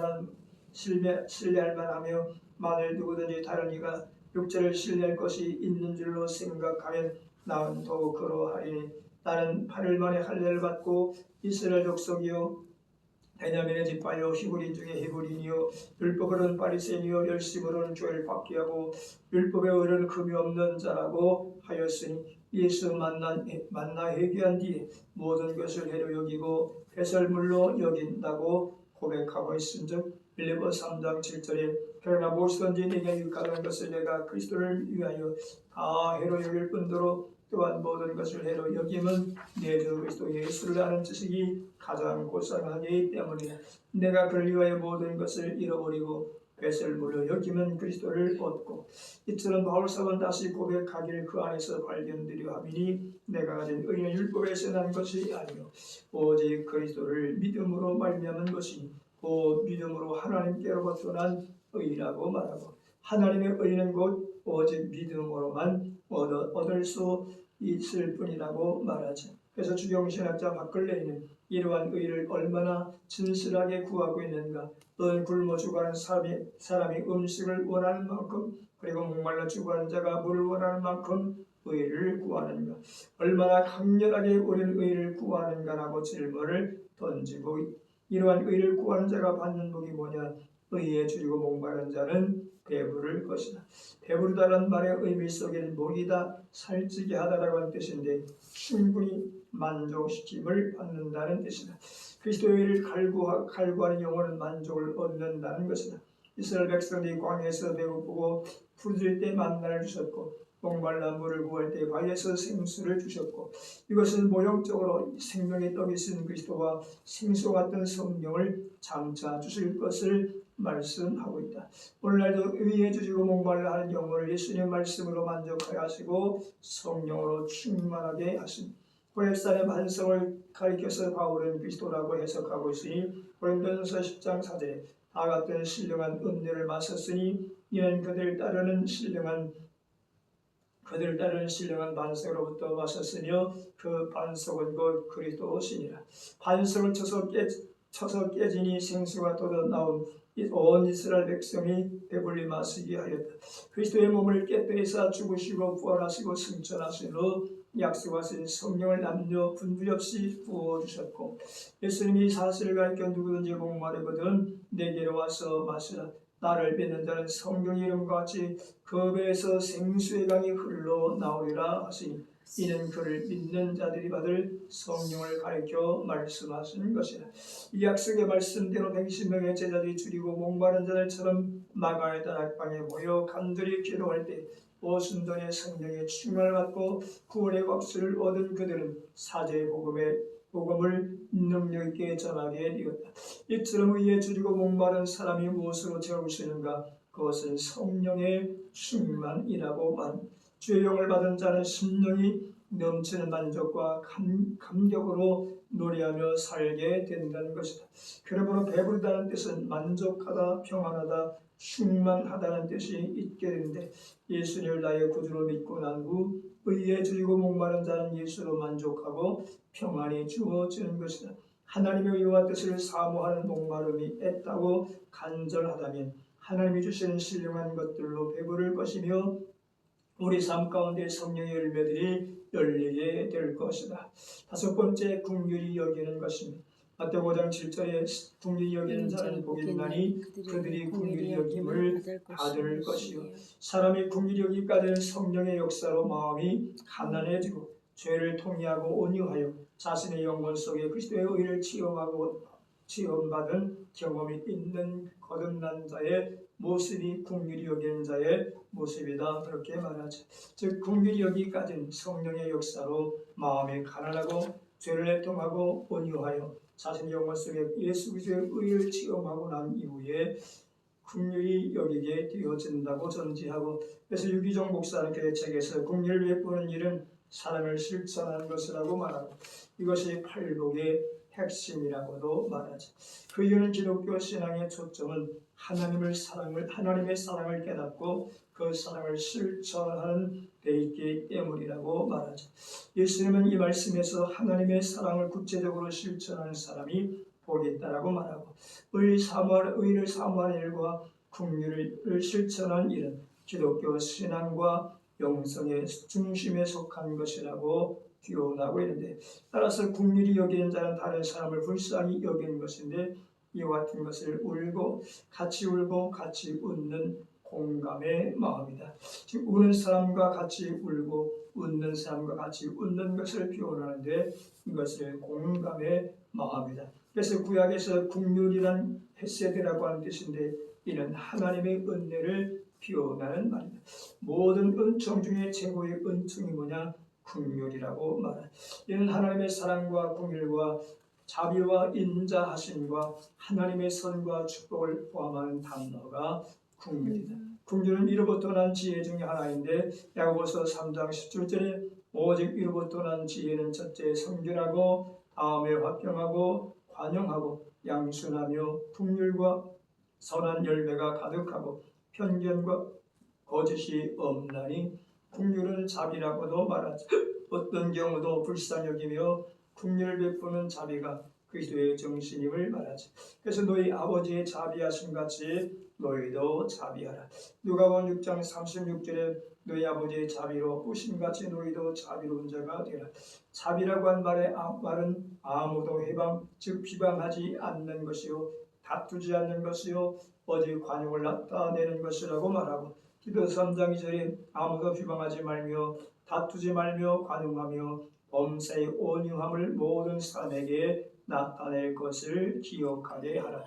만하며 만일 누구든지 다른 이가 육체를 신뢰할 것이 있는 줄로 생각하면 나는 더욱 그러하리니 나는 8일 만에 할례를 받고 이스라엘 족속이요 베냐민의 지파요 히브리인 중에 히브리인이요 율법으로는 바리새인이요 열심으로는 교회를 박해하고 율법의 의를 금이 없는 자라고 하였으니 예수 만나 회개한 뒤에 모든 것을 해로 여기고 배설물로 여긴다고 고백하고 있은즉 빌립보 3장 7절에 그러나 무엇이든지 내게 유익하는 것을 내가 그리스도를 위하여 다 해로 여길 뿐더러 또한 모든 것을 해로 여김은 내 주 그리스도 예수를 아는 지식이 가장 고상하기 때문이다. 내가 그를 위하여 모든 것을 잃어버리고 배설물로 여김은 그리스도를 얻고, 이처럼 바울 사도는 다시 고백하기를 그 안에서 발견되려 함이니 내가 가진 의는 율법에서 난 것이 아니요 오직 그리스도를 믿음으로 말미암은 것이니 그 믿음으로 하나님께로부터 난 의라고 말하고, 하나님의 의는 곧 오직 믿음으로만 얻을 수 있을 뿐이라고 말하죠. 그래서 주경신학자 박글레이는 이러한 의를 얼마나 진실하게 구하고 있는가. 너는 굶어 죽어가는 사람이 음식을 원하는 만큼, 그리고 목말라 죽어가는 자가 물을 원하는 만큼 의를 구하는가. 얼마나 강렬하게 우리는 의를 구하는가라고 질문을 던지고, 이러한 의를 구하는 자가 받는 복이 뭐냐. 의에 줄이고 목마른 자는 배부를 것이다. 배부르다는 말의 의미 속에는 목이다, 살찌게 하다라고 하는 뜻인데 충분히 만족시킴을 받는다는 뜻이다. 그리스도의 의를 갈구하는 영혼은 만족을 얻는다는 것이다. 이스라엘 백성들이 광야에서 배고프고 부르짖을 때 만나를 주셨고 목말라 물을 구할 때 바위에서 생수를 주셨고, 이것은 모형적으로 생명의 떡이신 그리스도와 생수 같은 성령을 장차 주실 것을 말씀하고 있다. 오늘날도 의에 주시고 목말라 하는 영혼을 예수님의 말씀으로 만족하게 하시고 성령으로 충만하게 하신 호렙산의 반성을 가리켜서 바울은 그리스도라고 해석하고 있으니 고린도전서 10장 4절에 다 같은 신령한 음료를 마셨으니 이는 그들 따르는 신령한 반석으로부터 마셨으며 그 반석은 곧 그리스도시니라. 반석을 쳐서 깨지니 생수가 쏟아 나온 온 이스라엘 백성이 배불리 마시게 하였다. 그리스도의 몸을 깨뜨리사 죽으시고 부활하시고 승천하신 후 약속하신 성령을 남녀 분별 없이 부어주셨고, 예수님이 사실을 가리켜 누구든지 목마르거든 내게로 와서 마시라. 나를 믿는 자는 성경 이름과 같이 그 배에서 생수의 강이 흘러나오리라 하시니, 이는 그를 믿는 자들이 받을 성령을 가리켜 말씀하신 것이라. 이 약속의 말씀대로 120명의 제자들이 줄이고 목마른 자들처럼 마가의 다락방에 모여 간절히 기도할 때 오순전의 성령의 충만을 받고 구원의 확신을 얻은 그들은 사제의 복음을 능력 있게 전하게 되었다. 이처럼 의에 줄이고 목마른 사람이 무엇으로 채우시는가? 그것은 성령의 충만이라고 주의 영을 받은 자는 심령이 넘치는 만족과 감격으로 노래하며 살게 된다는 것이다. 그러므로 배부르다는 뜻은 만족하다, 평안하다, 충만하다는 뜻이 있게 되는데, 예수님을 나의 구주로 믿고 난 후 의에 줄이고 목마른 자는 예수로 만족하고 평안이 주어지는 것이다. 하나님의 의와 뜻을 사모하는 목마름이 애타고 간절하다면 하나님이 주시는 신령한 것들로 배부를 것이며 우리 삶 가운데 성령의 열매들이 열리게 될 것이다. 다섯 번째, 긍휼히 여기는 것입니다. 마태복음 5장 7절에 긍휼히 여기는 자는 복이 있나니 그들이 긍휼히 여김을 받을 것이요. 사람이 긍휼히 여기까지는 성령의 역사로 마음이 가난해지고 죄를 통회하고 온유하여 자신의 영혼 속에 그리스도의 의를 체험받은 경험이 있는 거듭난 자의 모습이 긍휼히 여기는 자의 모습이다. 그렇게 말하죠. 즉 긍휼히 여기까지는 성령의 역사로 마음이 가난하고 죄를 애통하고 온유하여 자신의 영혼 속에 예수 그리스도의 의를 체험하고 난 이후에 긍휼히 여기게 되어진다고 전제하고, 그래서 유기종 목사는 그의 책에서 긍휼을 베푸는 일은 사랑을 실천하는 것이라고 말하고 이것이 팔복의 핵심이라고도 말하죠. 그 이유는 기독교 신앙의 초점은 하나님의 사랑을 깨닫고 그 사랑을 실천하는 데 있기 때문이라고 말하죠. 예수님은 이 말씀에서 하나님의 사랑을 구체적으로 실천하는 사람이 복이 있다라고 말하고 의를 사모하는 일과 긍휼을 실천하는 일은 기독교 신앙과 영성의 중심에 속한 것이라고 교훈하고 있는데, 따라서 긍휼히 여기는 자는 다른 사람을 불쌍히 여기는 것인데 이와 같은 것을 같이 울고 같이 웃는 공감의 마음이다. 즉 우는 사람과 같이 울고 웃는 사람과 같이 웃는 것을 표현하는데 이것을 공감의 마음이다. 그래서 구약에서 긍휼이란 헤세드라고 하는 뜻인데 이는 하나님의 은혜를 표현하는 말입니다. 모든 은총 중에 최고의 은총이 뭐냐? 긍휼이라고 말합니다. 이는 하나님의 사랑과 긍휼과 자비와 인자하심과 하나님의 선과 축복을 포함하는 단어가 긍휼이다. 긍휼은 이로부터 난 지혜 중에 하나인데 야고보서 3장 17절에 오직 이로부터 난 지혜는 첫째 성결하고 다음에 화평하고 관용하고 양순하며 긍휼과 선한 열매가 가득하고 편견과 거짓이 없나니 긍휼은 자비라고도 말하죠. 어떤 경우도 불쌍히 여기며 긍휼을 베푸는 자비가 그리스도의 정신임을 말하죠. 그래서 너희 아버지의 자비하심 같이 너희도 자비하라. 누가복음 6장 36절에 너희 아버지의 자비로 부심같이 너희도 자비로운 자가 되라. 자비라고 한 말은 아무도 즉 비방하지 않는 것이요 다투지 않는 것이요 오직 관용을 나타내는 것이라고 말하고, 디도서 3장 2절에 아무도 비방하지 말며 다투지 말며 관용하며 범사의 온유함을 모든 사람에게 나타낼 것을 기억하게 하라.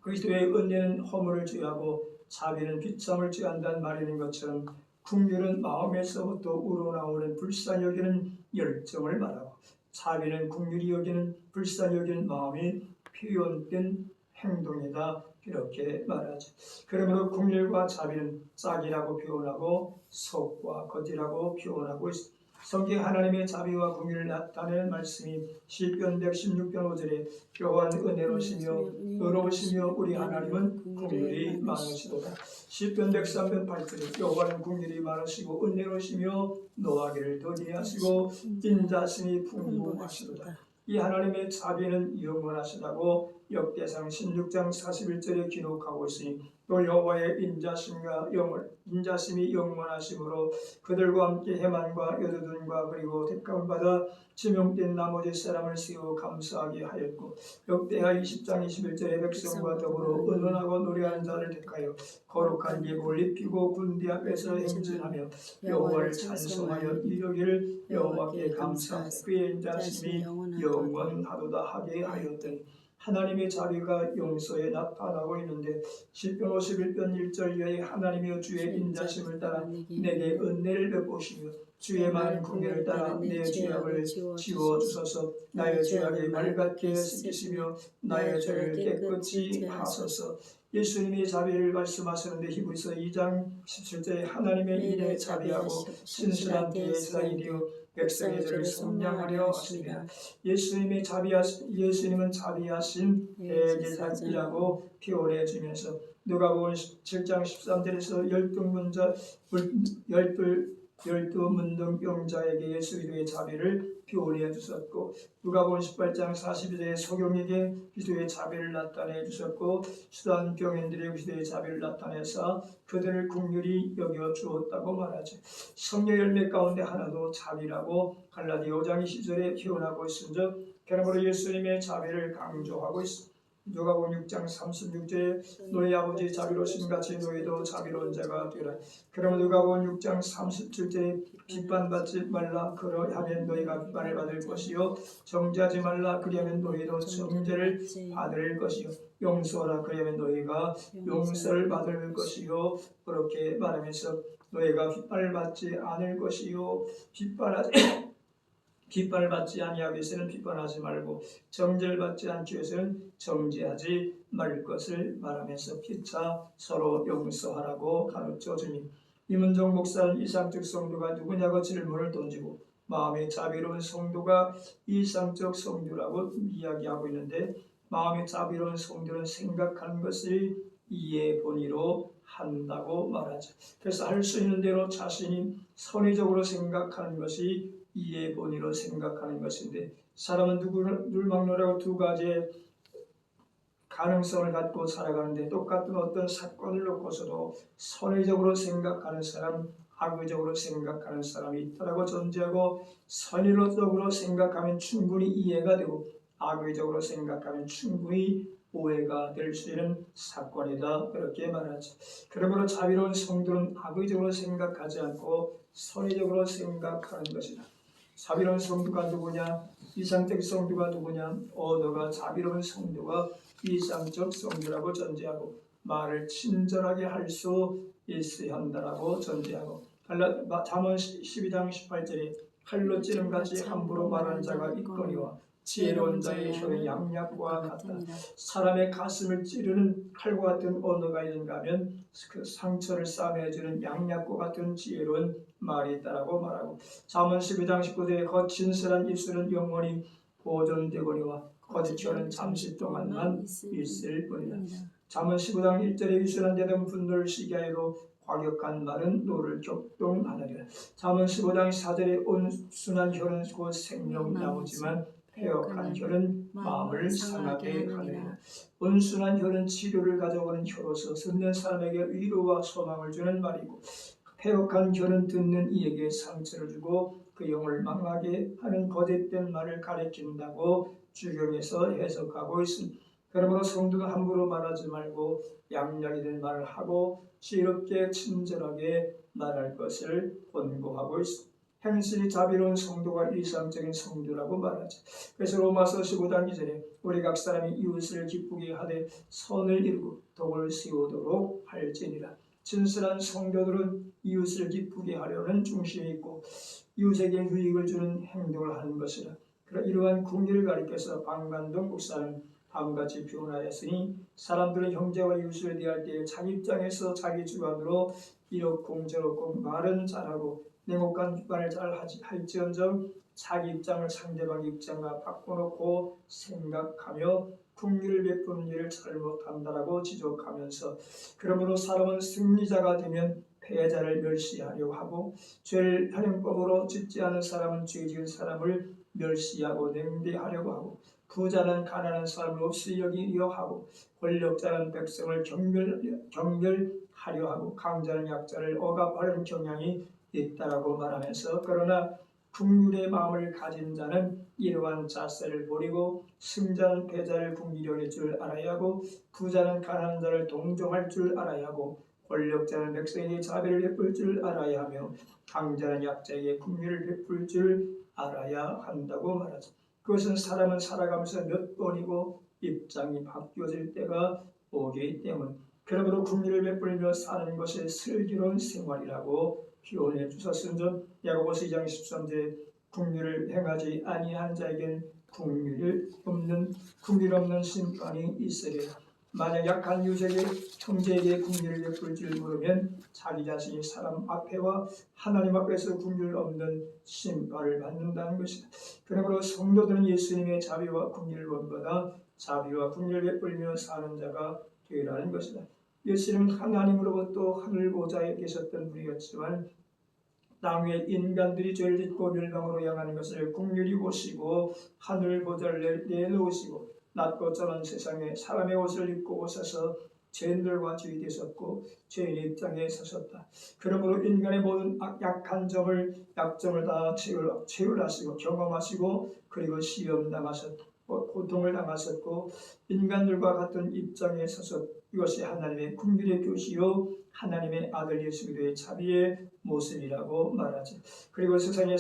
그리스도의 은혜는 허물을 죄하고 자비는 비참을 죄한다는 말이 있는 것처럼 긍휼은 마음에서부터 우러나오는 불쌍히 여기는 열정을 말하고 자비는 긍휼히 여기는 불쌍히 여기는 마음이 표현된 행동이다. 이렇게 말하죠. 그러므로 긍휼과 자비는 짝이라고 표현하고 속과 겉이라고 표현하고 있습니다. 성경 하나님의 자비와 긍휼을 나타내는 말씀이 시편 116편 5절에 여호와는 은혜로우시며 의로우시며 우리 하나님은 긍휼이 많으시도다. 시편 103편 8절에 여호와는 긍휼이 많으시고 은혜로우시며 노하기를 더디게 하시고 인자심이 풍부하시도다. 이 하나님의 자비는 영원하시다고 역대상 16장 41절에 기록하고 있으니 또 여호와의 인자심이 영원하심으로 그들과 함께 해만과 여두둔과 그리고 택함을 받아 지명된 나머지 사람을 세워 감사하게 하였고, 역대하 20장 21절에 백성과 더불어 의논하고 노래하는 자를 택하여 거룩한 예복을 입히고 군대 앞에서 행진하며 여호와를 찬송하여 이르기를 여호와께 감사하되 그의 인자심이 영원하도다 하게 하였더니, 하나님의 자비가 용서에 나타나고 있는데 시편 51편 1절 이하에 하나님이여 주의 인자심을 따라 내게 은혜를 베푸시며 주의 많은 긍휼을 따라 내 죄악을 지워주소서. 나의 죄악이 말같게 씻기시며 나의 죄를 깨끗이 하소서. 예수님이 자비를 말씀하시는데 히브리서 2장 17절에 하나님의 일에 자비하고 신실한 대제사 일이요 백성의 죄를 속량하려 하시며, 예수님은 자비하신 대제사장이라고 표현해 주면서 누가복음 7장 13절에서 열두 문둥병자에게 예수 그리스도의 자비를 표현해 주셨고, 누가복음 18장 42절에 소경에게 그리스도의 자비를 나타내 주셨고, 수단 병인들의 그리스도의 자비를 나타내서 그들을 긍휼히 여겨 주었다고 말하죠. 성령 열매 가운데 하나도 자비라고 갈라디아 5장 20절에 표현하고 있은즉 그러므로 예수님의 자비를 강조하고 있습니다. 누가복음 6장 36절에 너희 아버지 자비로우신 같이 너희도 자비로운 자가 되라. 그러면 누가복음 6장 37절에 비판받지 말라 그러하면 너희가 비판을 받을 것이요 정죄하지 말라 그리하면 너희도 정죄를 받을 것이요 용서하라 그리하면 너희가 용서를 받을 것이요 그렇게 말하면서 너희가 비판을 받지 않을 것이요 비판을 받지 아니하기 위해서는 비판하지 말고 정죄를 받지 않기 위해서는 정죄하지 말 것을 말하면서 피차 서로 용서하라고 가르쳐 주니 이문정 목사는 이상적 성도가 누구냐고 질문을 던지고 마음이 자비로운 성도가 이상적 성도라고 이야기하고 있는데 마음이 자비로운 성도는 생각하는 것을 이해 본의로 한다고 말하죠. 그래서 할 수 있는 대로 자신이 선의적으로 생각하는 것이 이해 본의로 생각하는 것인데 사람은 누구를 막론하고 두 가지의 가능성을 갖고 살아가는데 똑같은 어떤 사건을 놓고서도 선의적으로 생각하는 사람, 악의적으로 생각하는 사람이 있다고 전제하고 선의적으로 생각하면 충분히 이해가 되고 악의적으로 생각하면 충분히 오해가 될 수 있는 사건이다 그렇게 말하죠. 그러므로 자비로운 성도는 악의적으로 생각하지 않고 선의적으로 생각하는 것이다. 자비로운 성도가 누구냐? 이상적 성도가 누구냐? 너가 자비로운 성도가 이상적 성도라고 전제하고 말을 친절하게 할 수 있어야 한다라고 전제하고 잠언 12장 18절에 칼로 찌름같이 함부로 말하는 자가 있거니와 지혜로운 자의 혀는 양약과 같다. 사람의 가슴을 찌르는 칼과 같은 언어가 있는가 하면 그 상처를 싸매주는 양약과 같은 지혜로운 말이 있다라고 말하고 잠언 12장 19절에 거친절한 입술은 영원히 보존되거니와 거짓 혀는 잠시 동안만 있을 뿐이다. 잠언 15장 1절에 유순한 데는 분노를 시게 하여도 과격한 말은 노를 격동하느니라. 잠언 15장 4절에 온순한 혀는 곧 생명나무지만 패역한 혀는 마음을 상하게 하느니라. 온순한 혀는 치료를 가져오는 혀로서 듣는 사람에게 위로와 소망을 주는 말이고 패역한 혀는 듣는 이에게 상처를 주고 그 영을 망하게 하는 거짓된 말을 가리킨다고 주경에서 해석하고 있습니다. 그러므로 성도가 함부로 말하지 말고 양약이 된 말을 하고 지혜롭게 친절하게 말할 것을 권고하고 있습니다. 행실이 자비로운 성도가 이상적인 성도라고 말하죠. 그래서 로마서 15장 2절에 우리 각 사람이 이웃을 기쁘게 하되 선을 이루고 덕을 세우도록 할지니라. 진실한 성도들은 이웃을 기쁘게 하려는 중심이 있고 이웃에게 유익을 주는 행동을 하는 것이라. 이러한 궁리를 가리켜서 방관동 목사는 다음같이 표현하였으니 사람들은 형제와 이웃을 대할 때 자기 입장에서 자기 주관으로 이렇고 저렇고 말은 잘하고 냉혹한 비판을 잘 할지언정 자기 입장을 상대방 입장과 바꿔놓고 생각하며 긍휼을 베푸는 일을 잘못한다라고 지적하면서 그러므로 사람은 승리자가 되면 패자를 멸시하려고 하고 죄를 현행법으로 짓지 않은 사람은 죄 지은 사람을 멸시하고 냉대하려고 하고 부자는 가난한 사람을 없이 여기려 하고 권력자는 백성을 경멸하려 하고 강자는 약자를 억압하려는 경향이 있다라고 말하면서 그러나 긍휼의 마음을 가진 자는 이러한 자세를 버리고 승자는 패자를 긍휼히 여길 줄 알아야 하고 부자는 가난한 자를 동정할 줄 알아야 하고 권력자는 백성에게 자비를 베풀 줄 알아야 하며 강자는 약자에게 긍휼을 베풀 줄 알아야 한다고 말하죠. 그것은 사람은 살아가면서 몇 번이고 입장이 바뀌어질 때가 오기 때문에 그러므로 긍휼을 베풀며 사는 것이 슬기로운 생활이라고 표현해 주셨으므로 야고보서 2장 13절에 긍휼을 행하지 아니한 자에겐 긍휼 없는 심판이 있으리라. 만약 약한 이웃에게 형제에게 긍휼을 베풀 줄 모르면 자기 자신이 사람 앞에와 하나님 앞에서 긍휼 없는 심판을 받는다는 것이다. 그러므로 성도들은 예수님의 자비와 긍휼을 본받아 자비와 긍휼을 베풀며 사는 자가 되라는 것이다. 예수님은 하나님으로부터 하늘 보좌에 계셨던 분이었지만 땅 위에 인간들이 죄를 짓고 멸망으로 향하는 것을 긍휼히 보시고 하늘 보좌를 내놓으시고 낮고 쩌는 세상에 사람의 옷을 입고 오셔서 죄인들과 주의 되셨고 죄인의 입장에 서셨다. 그러므로 인간의 모든 약점을 다 체휼하시고 경험하시고 그리고 시험 당하셨고 고통을 당하셨고 인간들과 같은 입장에 서서 이것이 하나님의 긍휼의 교시요 하나님의 아들 예수 그리스도의 자비의 모습이라고 말하죠. 그리고 세상에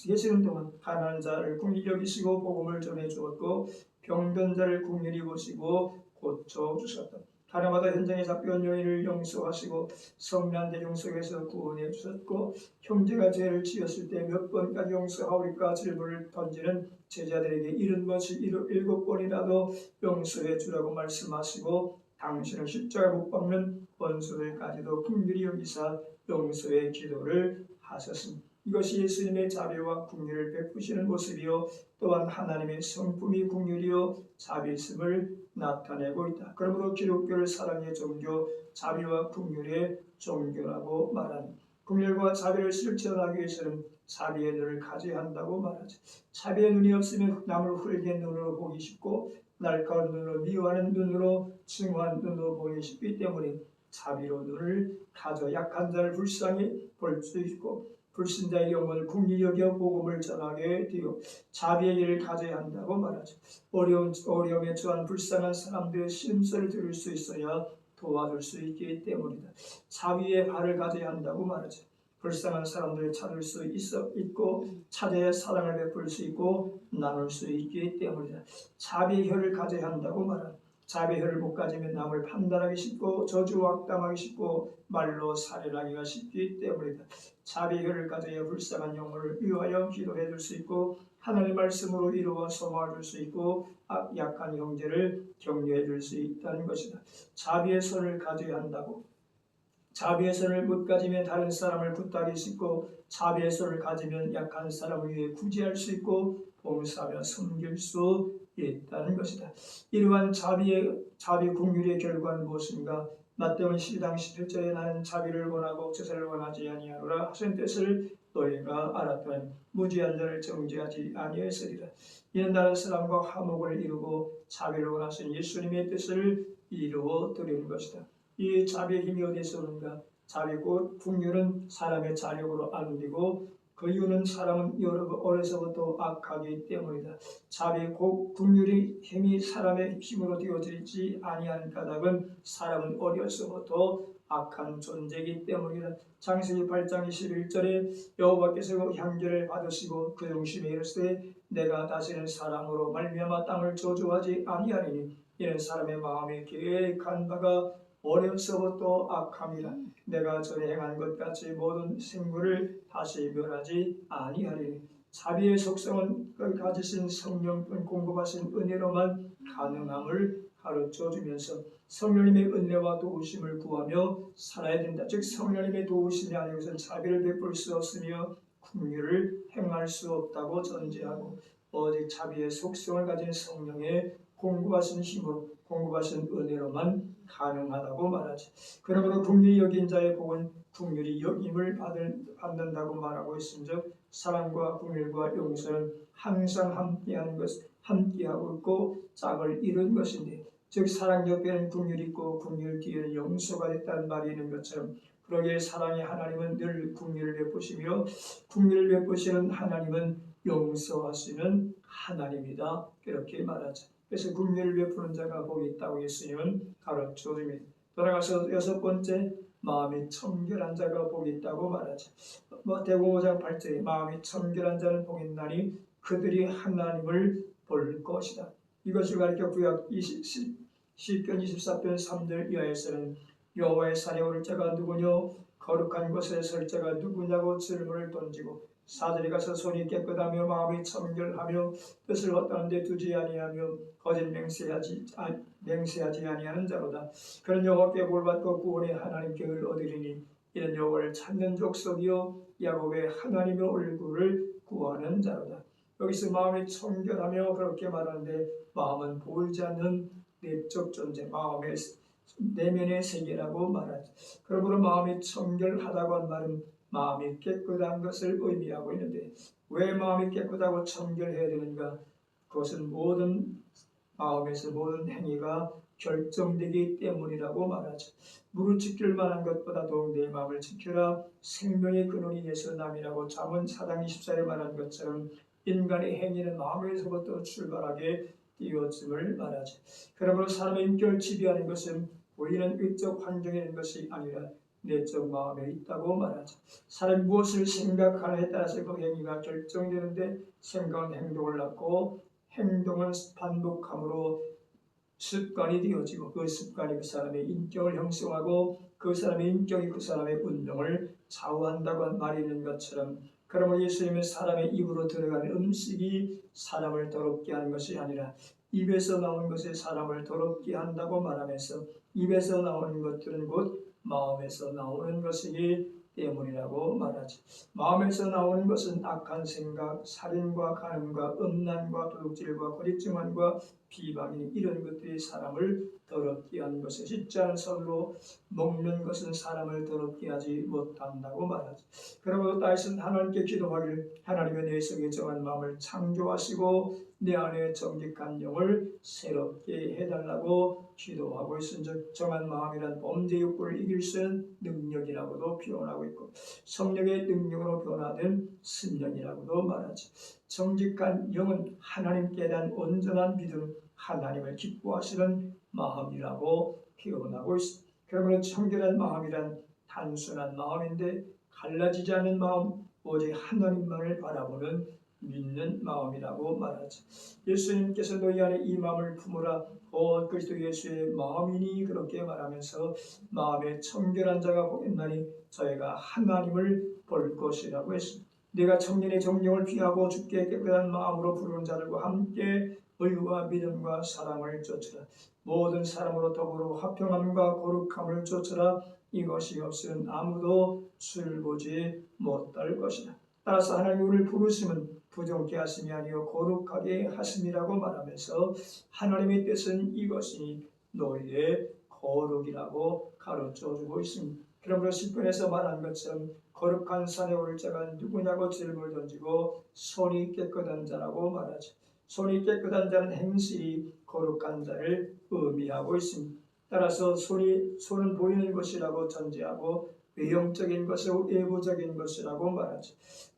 계시는 동안 가난한 자를 긍휼히 여기시고 복음을 전해 주었고 병든 자를 긍휼히 보시고 고쳐 주셨다. 하나마다 현장에 잡혀온 여인을 용서하시고 성난 대중 속에서 구원해 주셨고 형제가 죄를 지었을 때 몇 번까지 용서하오리까 질문을 던지는 제자들에게 7번이라도 용서해 주라고 말씀하시고 당신을 십자가 못 박는 원수들까지도 긍휼히 여기사 용서의 기도를 하셨습니다. 이것이 예수님의 자비와 긍휼을 베푸시는 모습이요 또한 하나님의 성품이 긍휼이요 자비심을 나타내고 있다. 그러므로 기독교를 사랑의 종교, 자비와 긍휼의 종교라고 말합니다. 긍휼과 자비를 실천하기 위해서는 자비의 눈을 가져야 한다고 말하죠. 자비의 눈이 없으면 남을 훌게 눈으로 보기 쉽고 날카로운 눈으로 미워하는 눈으로 증오한 눈으로 보기 쉽기 때문에 자비로 눈을 가져 약한 자를 불쌍히 볼 수 있고 불신자의 영혼을 긍휼히 여겨 복음을 전하게 되어 자비의 일을 가져야 한다고 말하죠. 어려움에 처한 불쌍한 사람들의 심소를 들을 수 있어야 도와줄 수 있기 때문이다. 자비의 발을 가져야 한다고 말하죠. 불쌍한 사람들을 찾을 수 있고 찾아야 사랑을 베풀 수 있고 나눌 수 있기 때문이다. 자비의 혀를 가져야 한다고 말한다. 자비의 혀를 못 가지면 남을 판단하기 쉽고 저주악담하기 쉽고 말로 살인하기가 쉽기 때문이다. 자비의 혀를 가져야 불쌍한 영혼을 위하여 기도해 줄 수 있고 하나님의 말씀으로 이루어 소망을 줄 수 있고 약한 형제를 격려해 줄 수 있다는 것이다. 자비의 손을 가져야 한다고. 자비의 손을 못 가지면 다른 사람을 붙들기 쉽고 자비의 손을 가지면 약한 사람을 위해 구제할 수 있고 봉사하며 섬길 수 있다는 것이다. 이러한 자비 긍휼의 결과는 무엇인가? 마태복음 12장 11절에 나는 자비를 원하고 제사를 원하지 아니하노라 하신 뜻을 너희가 알았더니 무지한 자를 정죄하지 아니하였으리라. 이는 다른 사람과 화목을 이루고 자비를 원하신 예수님의 뜻을 이루어 드리는 것이다. 이 자비의 힘이 어디서 오는가? 자비 곧 긍휼은 사람의 자력으로 안 되고 그 이유는 사람은 어려서부터 악하기 때문이다. 자비 곧 긍휼의 힘이 사람의 힘으로 되어지지 아니하는 까닭은 사람은 어려서부터 악한 존재이기 때문이다. 창세기 8장 21절에 여호와께서 향기를 받으시고 그 중심에 이르시되 내가 다시는 사람으로 말미암아 땅을 저주하지 아니하리니 이는 사람의 마음에 계획한 바가 어려서부터 악함이라. 내가 전에 행한 것 같이 모든 생물을 다시 멸하지 아니하리니 자비의 속성은 그 가지신 성령을 공급하신 은혜로만 가능함을 가르쳐주면서 성령님의 은혜와 도우심을 구하며 살아야 된다. 즉 성령님의 도우심이 아니고선 자비를 베풀 수 없으며 긍휼을 행할 수 없다고 전제하고 오직 자비의 속성을 가진 성령의 공급하신 힘으로 공급하신 은혜로만 가능하다고 말하지. 그러므로 긍휼히 여긴 자의 복은 긍휼히 여김을 받는다고 말하고 있음즉 사랑과 긍휼과 용서는 항상 함께하고 있고 짝을 이룬 것인데 즉 사랑 옆에는 긍휼이 있고 긍휼 뒤에는 용서가 있다는 말이 있는 것처럼 그러기에 사랑의 하나님은 늘 긍휼을 베푸시며 긍휼을 베푸시는 하나님은 용서하시는 하나님이다. 이렇게 말하죠. 그래서 긍휼을 베푸는 자가 복이 있다고 예수님은 가르쳐줍니다. 돌아가서 6번째 마음이 청결한 자가 복이 있다고 말하죠. 마태복음 5장 8절에 마음이 청결한 자는 복이 있나니 그들이 하나님을 볼 것이다. 이것을 가리켜 구약 10편 24편 3절 이하에서는 여호와의 산에 오를 자가 누구뇨 거룩한 곳에 설 자가 누구냐고 질문을 던지고 사절에 가서 손이 깨끗하며 마음이 청결하며 뜻을 헛다는 데 두지 아니하며 거짓 맹세하지 아니하는 자로다. 그는 여호와께 볼받고 구원의 하나님께 을 얻으리니 이는 여호와를 찾는 족속이요 야곱의 하나님의 얼굴을 구하는 자로다. 여기서 마음이 청결하며 그렇게 말하는데 마음은 보이지 않는 내적 존재, 마음의 내면의 세계라고 말하죠. 그러므로 마음이 청결하다고 한 말은 마음이 깨끗한 것을 의미하고 있는데 왜 마음이 깨끗하고 청결해야 되는가? 그것은 모든 마음에서 모든 행위가 결정되기 때문이라고 말하죠. 무릇 지킬 만한 것보다 더욱 내 마음을 지켜라. 생명의 근원이 예수 남이라고 잠언 4장 24절에 말한 것처럼 인간의 행위는 마음에서부터 출발하게 되었음을 말하지. 그러므로 사람의 인격을 지배하는 것은 보이는 의적 환경에 있는 것이 아니라 내적 마음에 있다고 말하지. 사람이 무엇을 생각하느냐에 따라서 그 행위가 결정되는데 생각은 행동을 낳고 행동은 반복함으로 습관이 되어지고 그 습관이 그 사람의 인격을 형성하고 그 사람의 인격이 그 사람의 운명을 좌우한다고 말이 있는 것처럼 그러므로 예수님은 사람의 입으로 들어가는 음식이 사람을 더럽게 하는 것이 아니라 입에서 나오는 것이 사람을 더럽게 한다고 말하면서 입에서 나오는 것들은 곧 마음에서 나오는 것이기 때문이라고 말하지. 마음에서 나오는 것은 악한 생각, 살인과 간음과 음란과 도둑질과 거짓증언과 비방이 이런 것들이 사람을 더럽게 하는 것을 씻지 않은 손으로 먹는 것은 사람을 더럽게 하지 못한다고 말하지. 그러므로 다윗은 하나님께 기도하기를 하나님의 내 속에 정한 마음을 창조하시고 내 안에 정직한 영을 새롭게 해달라고 기도하고 있은즉 정한 마음이란 범죄 욕구를 이길 수 있는 능력이라고도 표현하고 있고 성령의 능력으로 변화된 신령이라고도 말하지. 정직한 영은 하나님께 대한 온전한 믿음, 하나님을 기뻐하시는 마음이라고 표현하고 있습니다. 그러므로 청결한 마음이란 단순한 마음인데 갈라지지 않는 마음, 오직 하나님만을 바라보는 믿는 마음이라고 말하지. 예수님께서 너희 안에 이 마음을 품으라 곧 그리스도 예수의 마음이니 그렇게 말하면서 마음에 청결한 자가 복있나니 저희가 하나님을 볼 것이라고 했습니다. 네가 청년의 정령을 피하고 주께 깨끗한 마음으로 부르는 자들과 함께 의와 믿음과 사랑을 쫓으라. 모든 사람으로 더불어 화평함과 거룩함을 쫓으라. 이것이 없으면 아무도 주를 보지 못할 것이다. 따라서 하나님 우리를 부르심은 부정케 하심이 아니요 거룩하게 하심이라고 말하면서 하나님의 뜻은 이것이 너희의 거룩이라고 가르쳐주고 있습니다. 그러므로 시편에서 말한 것처럼 거룩한 산에 오를 자가 누구냐고 질문을 던지고 손이 깨끗한 자라고 말하죠. 손이 깨끗한 자는 행실이 거룩한 자를 의미하고 있습니다. 따라서 손은 보이는 것이라고 전제하고 외형적인 것을 외부적인 것이라고 말하죠.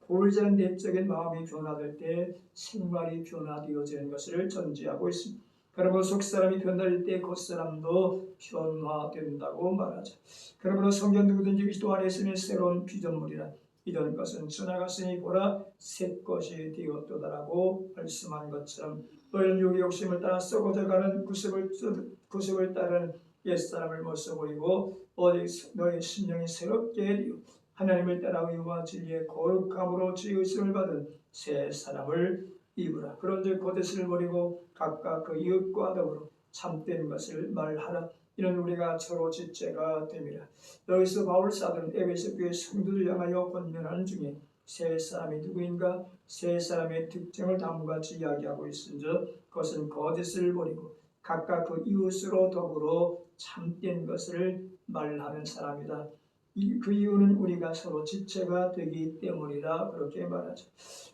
보이지 않는 내적인 마음이 변화될 때 생활이 변화되어지는 것을 전제하고 있습니다. 그러므로 속사람이 변화될 때 겉사람도 변화된다고 말하죠. 그러므로 성경 누구든지 그리스도 안에 있으면 새로운 피조물이라 이런 것은 지나갔으니 보라 새 것이 되었도다라고 말씀한 것처럼 너희는 육의 욕심을 따라 썩어져가는 구습을 따르는 옛사람을 못 써버리고 오직 너희 심령이 새롭게 되어 하나님을 따라 의와 진리의 거룩함으로 지으심을 받은 새 사람을 입으라. 그런즉 거짓을 버리고 각각 그 이웃과 더불어 참된 것을 말하라. 이는 우리가 서로 지체가 됨이라. 여기서 바울 사도는 에베소 교회 성도들 향하여 권면하는 중에 새 사람이 누구인가? 새 사람의 특징을 다음같이 이야기하고 있은즉 그것은 거짓을 버리고 각각 그 이웃으로 더불어 참된 것을 말하는 사람이다. 그 이유는 우리가 서로 지체가 되기 때문이라 그렇게 말하죠.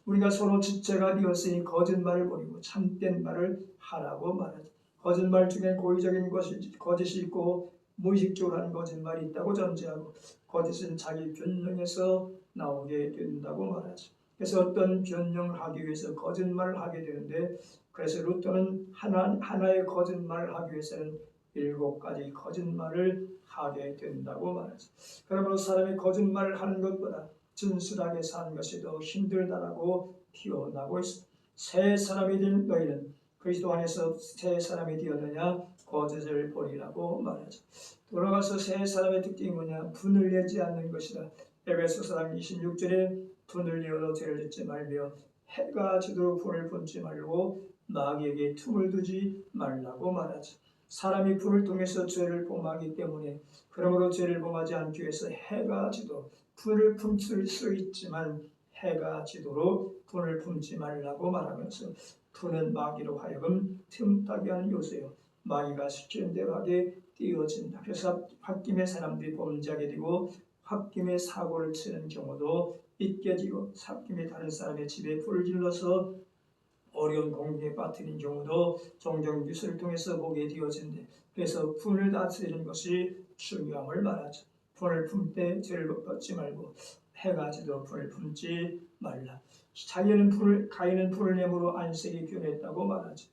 우리가 서로 지체가 되었으니 거짓말을 버리고 참된 말을 하라고 말하죠. 거짓말 중에 고의적인 거짓이 있고 무의식적으로 하는 거짓말이 있다고 전제하고 거짓은 자기 변명에서 나오게 된다고 말하죠. 그래서 어떤 변명을 하기 위해서 거짓말을 하게 되는데 그래서 루터는 하나의 거짓말을 하기 위해서는 7가지 거짓말을 하게 된다고 말하죠. 그러므로 사람이 거짓말을 하는 것보다 진실하게 사는 것이 더 힘들다라고 표현하고 있습니다. 새 사람이 된 너희는 그리스도 안에서 새 사람이 되었느냐 거짓을 버리라고 말하죠. 돌아가서 새 사람의 특징이 뭐냐? 분을 내지 않는 것이다. 에베소서 26절에 분을 내어도 죄를 짓지 말며 해가 지도록 분을 품지 말고 마귀에게 틈을 두지 말라고 말하죠. 사람이 분을 통해서 죄를 범하기 때문에 그러므로 죄를 범하지 않기 위해서 해가 지도록 분을 품을 수 있지만 해가 지도록 분을 품지 말라고 말하면서 분은 마귀로 하여금 틈타게 하는 요소요. 마귀가 시키는 대로 하게 띄어진다. 그래서 홧김에 사람들이 범죄하게 되고 홧김에 사고를 치는 경우도 있게 되고 홧김에 다른 사람의 집에 불을 질러서 어려운 공경에 빠뜨린 경우도 종종 뉴스를 통해서 보게 되어진대. 그래서 분을 다스리는 것이 중요함을 말하죠. 분을 품때 죄를 벗지 말고 해가 지도록 분을 품지 말라. 가인은 불을 내므로 안색이 변했다고 말하지.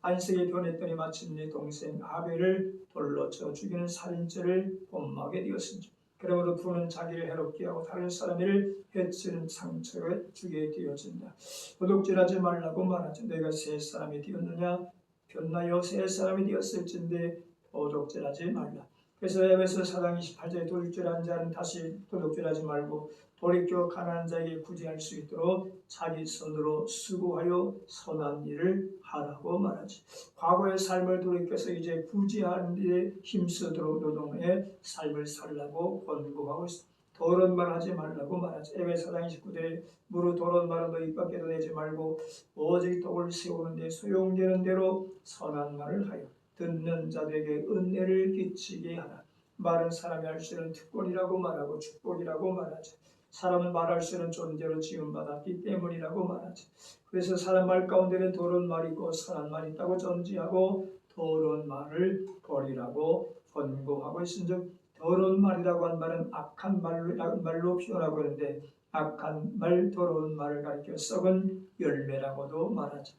안색이 변했더니 마침내 동생 아벨을 돌로 쳐 죽이는 살인죄를 범하게 되었습니다. 그러므로 불은 자기를 해롭게 하고 다른 사람을 해치는 상처를 주게 되어진다. 도둑질하지 말라고 말하지. 내가 새 사람이 되었느냐? 변나여 새 사람이 되었을진데 도둑질하지 말라. 그래서 에베소 4장 28절에 도둑질한 자는 다시 도둑질하지 말고 돌이켜 가난한 자에게 구제할 수 있도록 자기 손으로 수고하여 선한 일을 하라고 말하지. 과거의 삶을 돌이켜서 이제 구제하는 일에 힘쓰도록 노동의 삶을 살라고 권고하고 있습니다. 더러운 말 하지 말라고 말하지. 에베소 4장 29절에 무릇 더러운 말은 너희 입 밖에도 내지 말고 오직 독을 세우는 데 소용되는 대로 선한 말을 하여 듣는 자들에게 은혜를 끼치게 하라. 말은 사람이 할 수 있는 특권이라고 말하고 축복이라고 말하지. 사람은 말할 수 있는 존재로 지음받았기 때문이라고 말하지. 그래서 사람 말 가운데는 더러운 말이 있고 선한 말이 있다고 전지하고 더러운 말을 버리라고 권고하고 있은즉 더러운 말이라고 한 말은 악한 말로 표현하고 있는데 악한 말, 더러운 말을 가리켜 썩은 열매라고도 말하죠.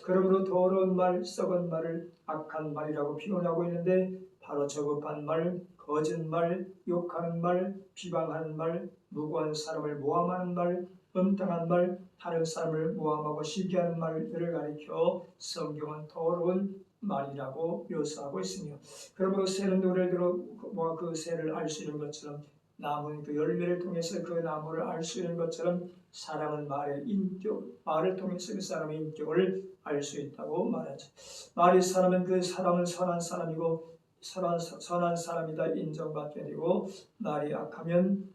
그러므로 더러운 말, 썩은 말을 악한 말이라고 표현하고 있는데 바로 저급한 말, 거짓말, 욕하는 말, 비방하는 말, 무고한 사람을 모함하는 말, 음탕한 말, 다른 사람을 모함하고 시기하는 말들을 가리켜 성경은 더러운 말이라고 묘사하고 있으며 그러므로 새는 노래를 들어 그 새를 알 수 있는 것처럼 나무는 그 열매를 통해서 그 나무를 알 수 있는 것처럼 사람은 말을 통해서 그 사람의 인격을 알 수 있다고 말하죠. 말이 사람은 그 사람은 선한 사람이고 선한 사람이다 인정받게 되고 말이 악하면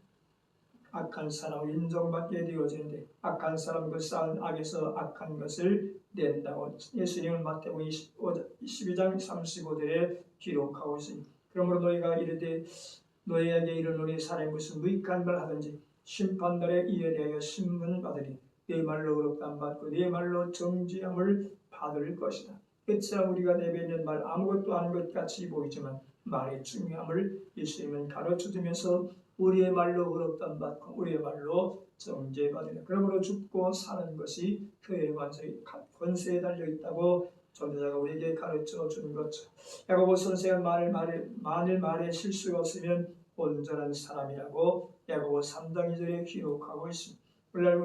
악한 사람을 인정받게 되어지는데 악한 사람은 그 쌓은 악에서 악한 것을 낸다고 예수님은 마태복음 12장 35절에 기록하고 있습니다. 그러므로 너희가 이르되 너희에게 이르노니 사람이 무슨 무익한 말 하든지 심판날에 이에 대하여 신문받으리. 네 말로 의롭다함 받고 네 말로 정죄함을 받을 것이다. 끝처럼 우리가 내뱉는 말 아무것도 아닌 것 같이 보이지만 말의 중요함을 예수님은 가르쳐주면서 우리의 말로 의롭다함 받고 우리의 말로 정죄받으리라. 그러므로 죽고 사는 것이 교회의 권세에 달려있다고 전도자가 우리에게 가르쳐 준 것처럼 야고보 선생은 만일 말에 실수가 없으면 온전한 사람이라고 야고보 3장 2절에 기록하고 있습니다. 오늘날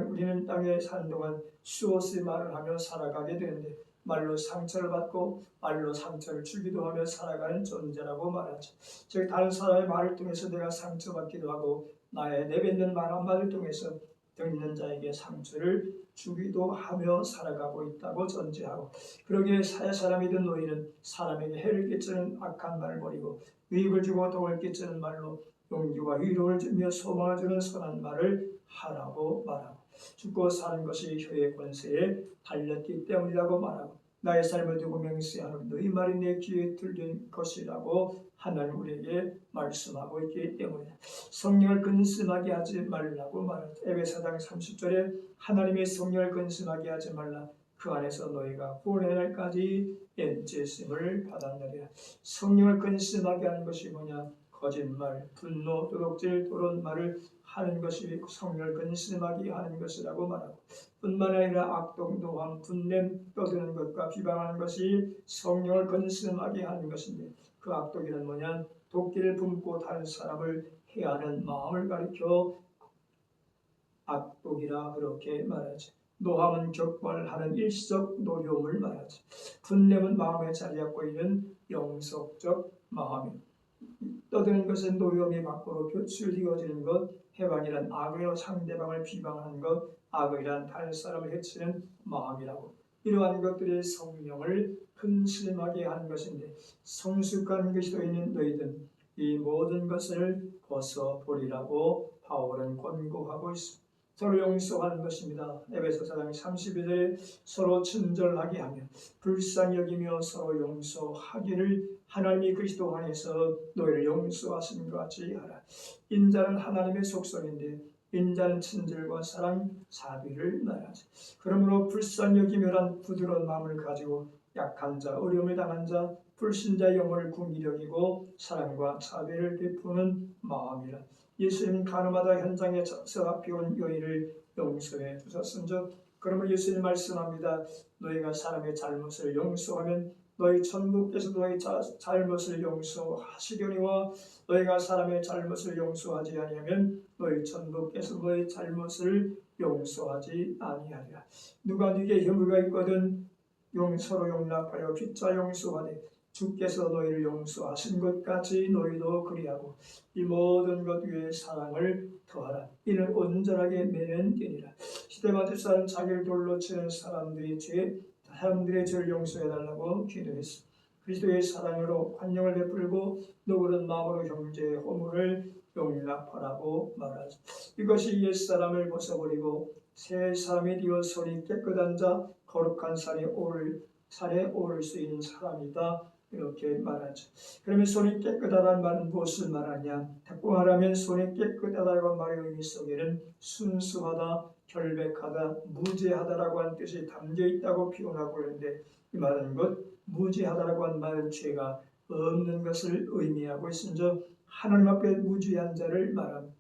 우리는 땅에 사는 동안 수없이 말을 하며 살아가게 되는데 말로 상처를 받고 말로 상처를 주기도 하며 살아가는 존재라고 말하죠. 즉 다른 사람의 말을 통해서 내가 상처받기도 하고 나의 내뱉는 말 한마디를 통해서 듣는 자에게 상처를 주기도 하며 살아가고 있다고 전제하고 그러기에 사람이든 노인은 사람에게 해를 끼치는 악한 말을 버리고 유익을 주고 독을 끼치는 말로 용기와 위로를 주며 소망을 주는 선한 말을 하라고 말하고 죽고 사는 것이 혀의 권세에 달렸기 때문이라고 말하고 나의 삶을 두고 맹세하는 너희 말이 내 귀에 들린 것이라고 하나님 우리에게 말씀하고 있기 때문이다. 성령을 근심하게 하지 말라고 말합니다. 에베소 4장 30절에 하나님의 성령을 근심하게 하지 말라. 그 안에서 너희가 구원의 날까지 인치심을 받았느니라. 성령을 근심하게 하는 것이 뭐냐? 거짓말, 분노, 도둑질, 더러운 말을 하는 것이 성령을 근심하게 하는 것이라고 말하고 뿐만 아니라 악독, 노함, 분냄, 떠드는 것과 비방하는 것이 성령을 근심하게 하는 것인데 그 악독이란 뭐냐? 도끼를 품고 다른 사람을 해하는 마음을 가리켜 악독이라 그렇게 말하지. 노함은 격발하는 일시적 노려움을 말하지. 분냄은 마음에 자리 잡고 있는 영속적 마음이 떠드는 것은 노여움이 밖으로 표출되어지는 것, 해방이란 악의로 상대방을 비방하는 것, 악의란 다른 사람을 해치는 마음이라고. 이러한 것들이 성령을 근심하게 하는 것인데 성숙한 것이 있는 너희든 이 모든 것을 벗어버리라고 바울은 권고하고 있습니다. 서로 용서하는 것입니다. 에베소 4장 32절에 서로 친절하게 하며 불쌍히 여기며 서로 용서하기를 하나님이 그리스도 안에서 너희를 용서하신 것 같이 하라. 인자는 하나님의 속성인데 인자는 친절과 사랑, 자비를 말하지. 그러므로 불쌍히 여기며란 부드러운 마음을 가지고 약한 자, 어려움을 당한 자, 불신자의 영혼을 궁히 여기고 사랑과 자비를 베푸는 마음이라. 예수님은 가늠하다 현장에서 앞비온 여인을 용서해 주셨은즉 그러므로 예수님 말씀합니다. 너희가 사람의 잘못을 용서하면 너희 천부께서 너희 잘못을 용서하시려니와 너희가 사람의 잘못을 용서하지 아니하면 너희 천부께서 너희 잘못을 용서하지 아니하리라. 누가 네게 혐의가 있거든 서로 용납하여 빚자 용서하되 주께서 너희를 용서하신 것 같이 너희도 그리하고 이 모든 것 위에 사랑을 더하라. 이는 온전하게 매는 되니라. 시대마다 자기를 돌로 치는 사람들의 죄를 용서해달라고 기도했어. 그리스도의 사랑으로 관용을 베풀고 누구는 마음으로 형제의 허물을 용납하라고 말하죠. 이것이 옛사람을 벗어버리고 새 사람이 되어 손이 깨끗한 자 거룩한 산에 오를 수 있는 사람이다. 이렇게 말하죠. 그러면 손이 깨끗하다는 말은 무엇을 말하냐? 탁구 말하면 손이 깨끗하다고 말의 의미 속에는 순수하다, 결백하다, 무죄하다라고 하는 뜻이 담겨 있다고 표현하고 있는데 이 말은 무죄하다라고 하는 말은 죄가 없는 것을 의미하고 있은즉 하나님 앞에 무죄한 자를 말합니다.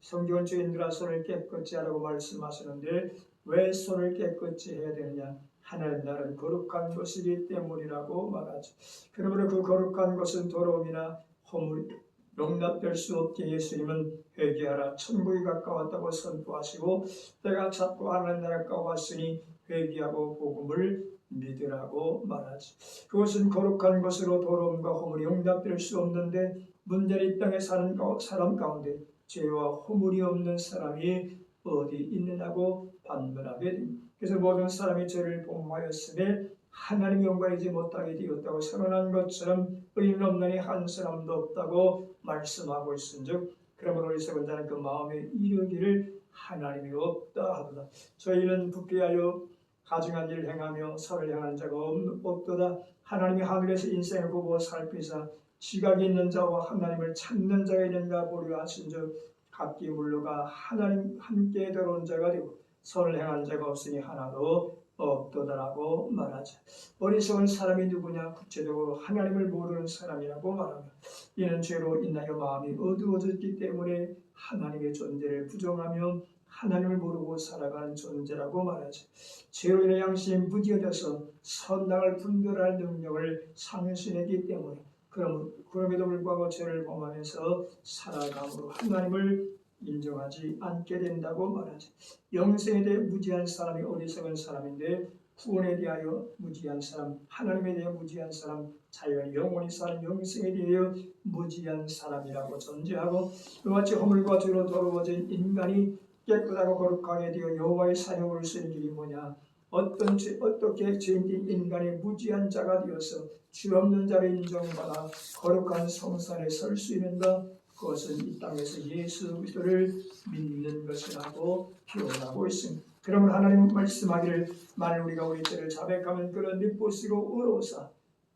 성경은 죄인들아 손을 깨끗이 하라고 말씀하시는데 왜 손을 깨끗이 해야 되느냐? 하나님 나라는 거룩한 것이기 때문이라고 말하죠. 그러므로 그 거룩한 것은 더러움이나 허물이 용납될 수 없게 예수님은 회개하라 천국이 가까웠다고 선포하시고 때가 찼고 하나님 나라가 가까웠으니 회개하고 복음을 믿으라고 말하죠. 그것은 거룩한 것으로 더러움과 허물이 용납될 수 없는데 문제는 이 땅에 사는 사람 가운데 죄와 허물이 없는 사람이 어디 있느냐고 반문하게 됩니다. 그래서 모든 사람이 죄를 범하였음에 하나님 영광이지 못하게 되었다고 선언한 것처럼 의인 없느니 한 사람도 없다고 말씀하고 있은즉 그러므로 어리석은 자는 그 마음에 이르기를 하나님이 없다 하도다. 저희는 부패하여 가증한 일을 행하며 선을 행하는 자가 없도다. 하나님이 하늘에서 인생을 보고 살피사 지각이 있는 자와 하나님을 찾는 자가 있는가 보려 하신즉 각기 물러가 하나님 함께 들어온 자가 되고 선을 행하는 자가 없으니 하나도 없도다라고 말하자. 어리석은 사람이 누구냐? 구체적으로 하나님을 모르는 사람이라고 말합니다. 이는 죄로 인하여 마음이 어두워졌기 때문에 하나님의 존재를 부정하며 하나님을 모르고 살아가는 존재라고 말하죠. 죄로 인해 양심이 무디어져서 선악을 분별할 능력을 상실했기 때문에 그럼에도 불구하고 죄를 범하면서 살아감으로 하나님을 인정하지 않게 된다고 말하죠. 영생에 대해 무지한 사람이 어리석은 사람인데 구원에 대하여 무지한 사람, 하나님에 대해 무지한 사람, 자연 영원히 사는 영생에 대하여 무지한 사람이라고 전제하고 이와 같이 허물과 죄로 더러워진 인간이 깨끗하고 거룩하게 되어 여호와의 산에 오를 수 있는 길이 뭐냐? 어떻게 죄인된 인간이 무지한 자가 되어서 죄 없는 자를 인정받아 거룩한 성산에 설 수 있는가? 그것은 이 땅에서 예수 그리스도를 믿는 것이라고 표현하고 있습니다. 그러면 하나님 말씀하기를 만일 우리가 우리 죄를 자백하면 그는 네 보시고 의로우사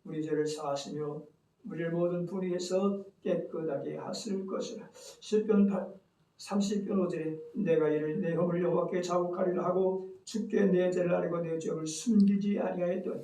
우리 죄를 사하시며 우리를 모든 불의에서 깨끗하게 하실 것이라. 시편 30편 5절에 내가 이를 내 허물 여호와께 자복하리라 하고 주께 내 죄를 알고 내 죄악을 숨기지 아니하였더니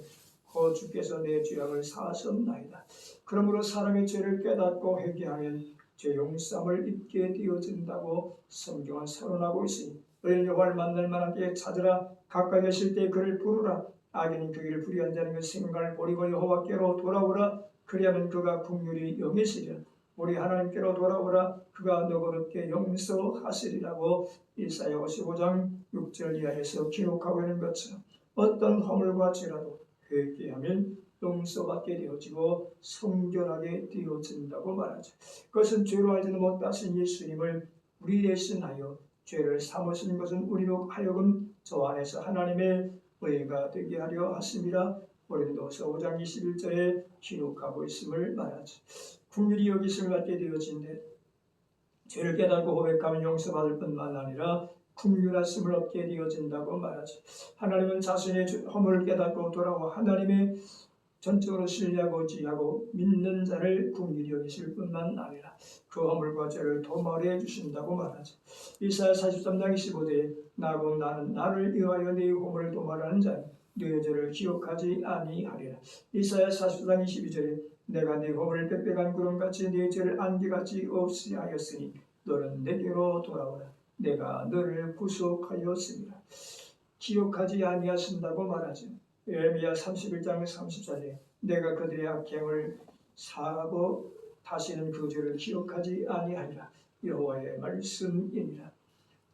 그 주께서 내 죄악을 사하셨나이다. 그러므로 사람의 죄를 깨닫고 회개하면 죄 용서함을 입게 되어진다고 성경은 선언하고 있으니 너희는 여호와를 만날 만한 때에 찾으라. 가까이 계실 때 그를 부르라. 악인은 그 일을 불의한 자는 그 생각을 버리고 여호와께로 돌아오라. 그리하면 그가 긍휼히 여기시리라. 우리 하나님께로 돌아오라. 그가 너그럽게 용서하시리라고 이사야 55장 6절 이하에서 기록하고 있는 것처럼 어떤 허물과 죄라도 회개하면 용서받게 되어지고 성결하게 되어진다고 말하죠. 그것은 죄로 알지는 못하신 예수님을 우리 대신하여 죄를 사무시는 것은 우리로 하여금 저 안에서 하나님의 의가 되게 하려 하심이라 고린도서 5장 21절에 기록하고 있음을 말하죠. 긍휼히 여기심을 받게 되어진데 죄를 깨닫고 고백하면 용서받을 뿐만 아니라 긍휼하심을 얻게 되어진다고 말하죠. 하나님은 자신의 허물을 깨닫고 돌아와 하나님의 전적으로 신뢰하고 의지하고 믿는 자를 긍휼히 여기실 뿐만 아니라 그 허물과 죄를 도말해 주신다고 말하죠. 이사야 43장 25절에 나고 나는 나를 위하여 네 허물을 도말하는 자니 네 죄를 기억하지 아니하리라. 이사야 44장 22절에 내가 네 허물을 빽빽한 구름같이 네 죄를 안개같이 없이 하였으니 너는 내게로 돌아오라. 내가 너를 구속하였습니다. 기억하지 아니하신다고 말하죠. 예레미야 31장 34절에 내가 그들의 악행을 사하고 다시는 그 죄를 기억하지 아니하리라. 여호와의 말씀이니라.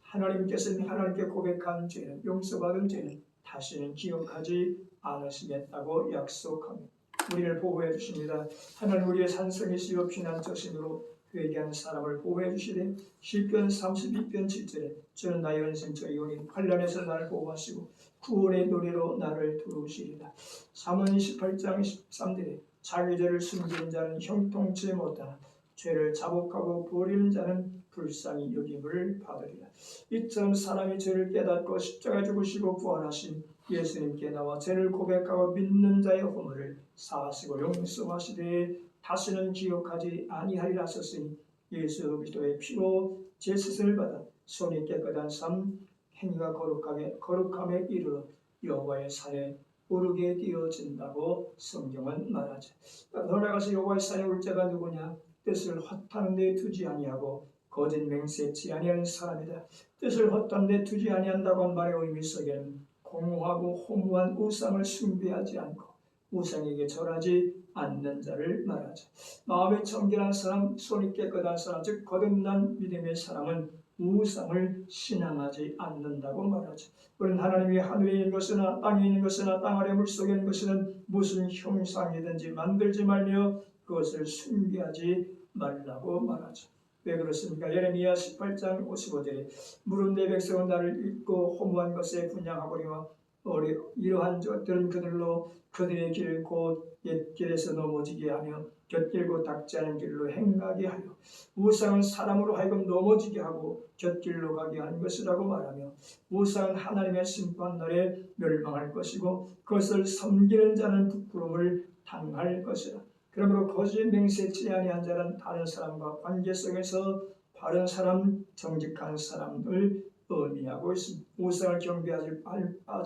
하나님께서는 하나님께 고백한 죄는 용서받은 죄는 다시는 기억하지 않으시겠다고 약속합니다. 우리를 보호해 주십니다. 하나님 우리의 산성이시여 피난처심으로 회개하는 사람을 보호해 주시되 시편 32편 7절에 저는 나의 은신 저 영이 환난에서 나를 보호하시고 구원의 노래로 나를 두르시리라. 잠언 28장 13절에 자기 죄를 숨기는 자는 형통치 못하나 죄를 자복하고 버리는 자는 불쌍히 여김을 받으리라. 이처럼 사람이 죄를 깨닫고 십자가 죽으시고 부활하신 예수님께 나와 죄를 고백하고 믿는 자의 허물을 사하시고 용서하시되 다시는 기억하지 아니하리라 하셨으니 예수 그리스도의 피로 제사를 받아 손이 깨끗한 삶 행위가 거룩함에 이르러 여호와의 산에 오르게 되어진다고 성경은 말하죠. 더 나아가서 여호와의 산에 올 자가 누구냐? 뜻을 허탄 데 두지 아니하고 거짓 맹세치 아니하는 사람이다. 뜻을 허탄 데 두지 아니한다고 한 말의 의미 속에는 공허하고 허무한 우상을 숭배하지 않고 우상에게 절하지 않는 자를 말하죠. 마음이 청결한 사람, 손이 깨끗한 사람, 즉 거듭난 믿음의 사람은 우상을 신앙하지 않는다고 말하죠. 우리는 하나님이 하늘에 있는 것이나 땅에 있는 것이나 땅 아래 물속에 있는 것은 무슨 형상이든지 만들지 말며 그것을 숭배하지 말라고 말하죠. 왜 그렇습니까? 예레미야 18장 55절에 물은 내 백성은 나를 잊고 허무한 것에 분향하거니와 이러한 것들은 그들로 그들의 길을 곧 옛길에서 넘어지게 하며 곁길고 닦지 않은 길로 행하게 하여 우상은 사람으로 하여금 넘어지게 하고 곁길로 가게 한 것이라고 말하며 우상은 하나님의 심판날에 멸망할 것이고 그것을 섬기는 자는 부끄러움을 당할 것이라. 그러므로 거짓 맹세치 아니한 자는 다른 사람과 관계 속에서 바른 사람, 정직한 사람을 의미하고 있습니다. 우상을 경배하지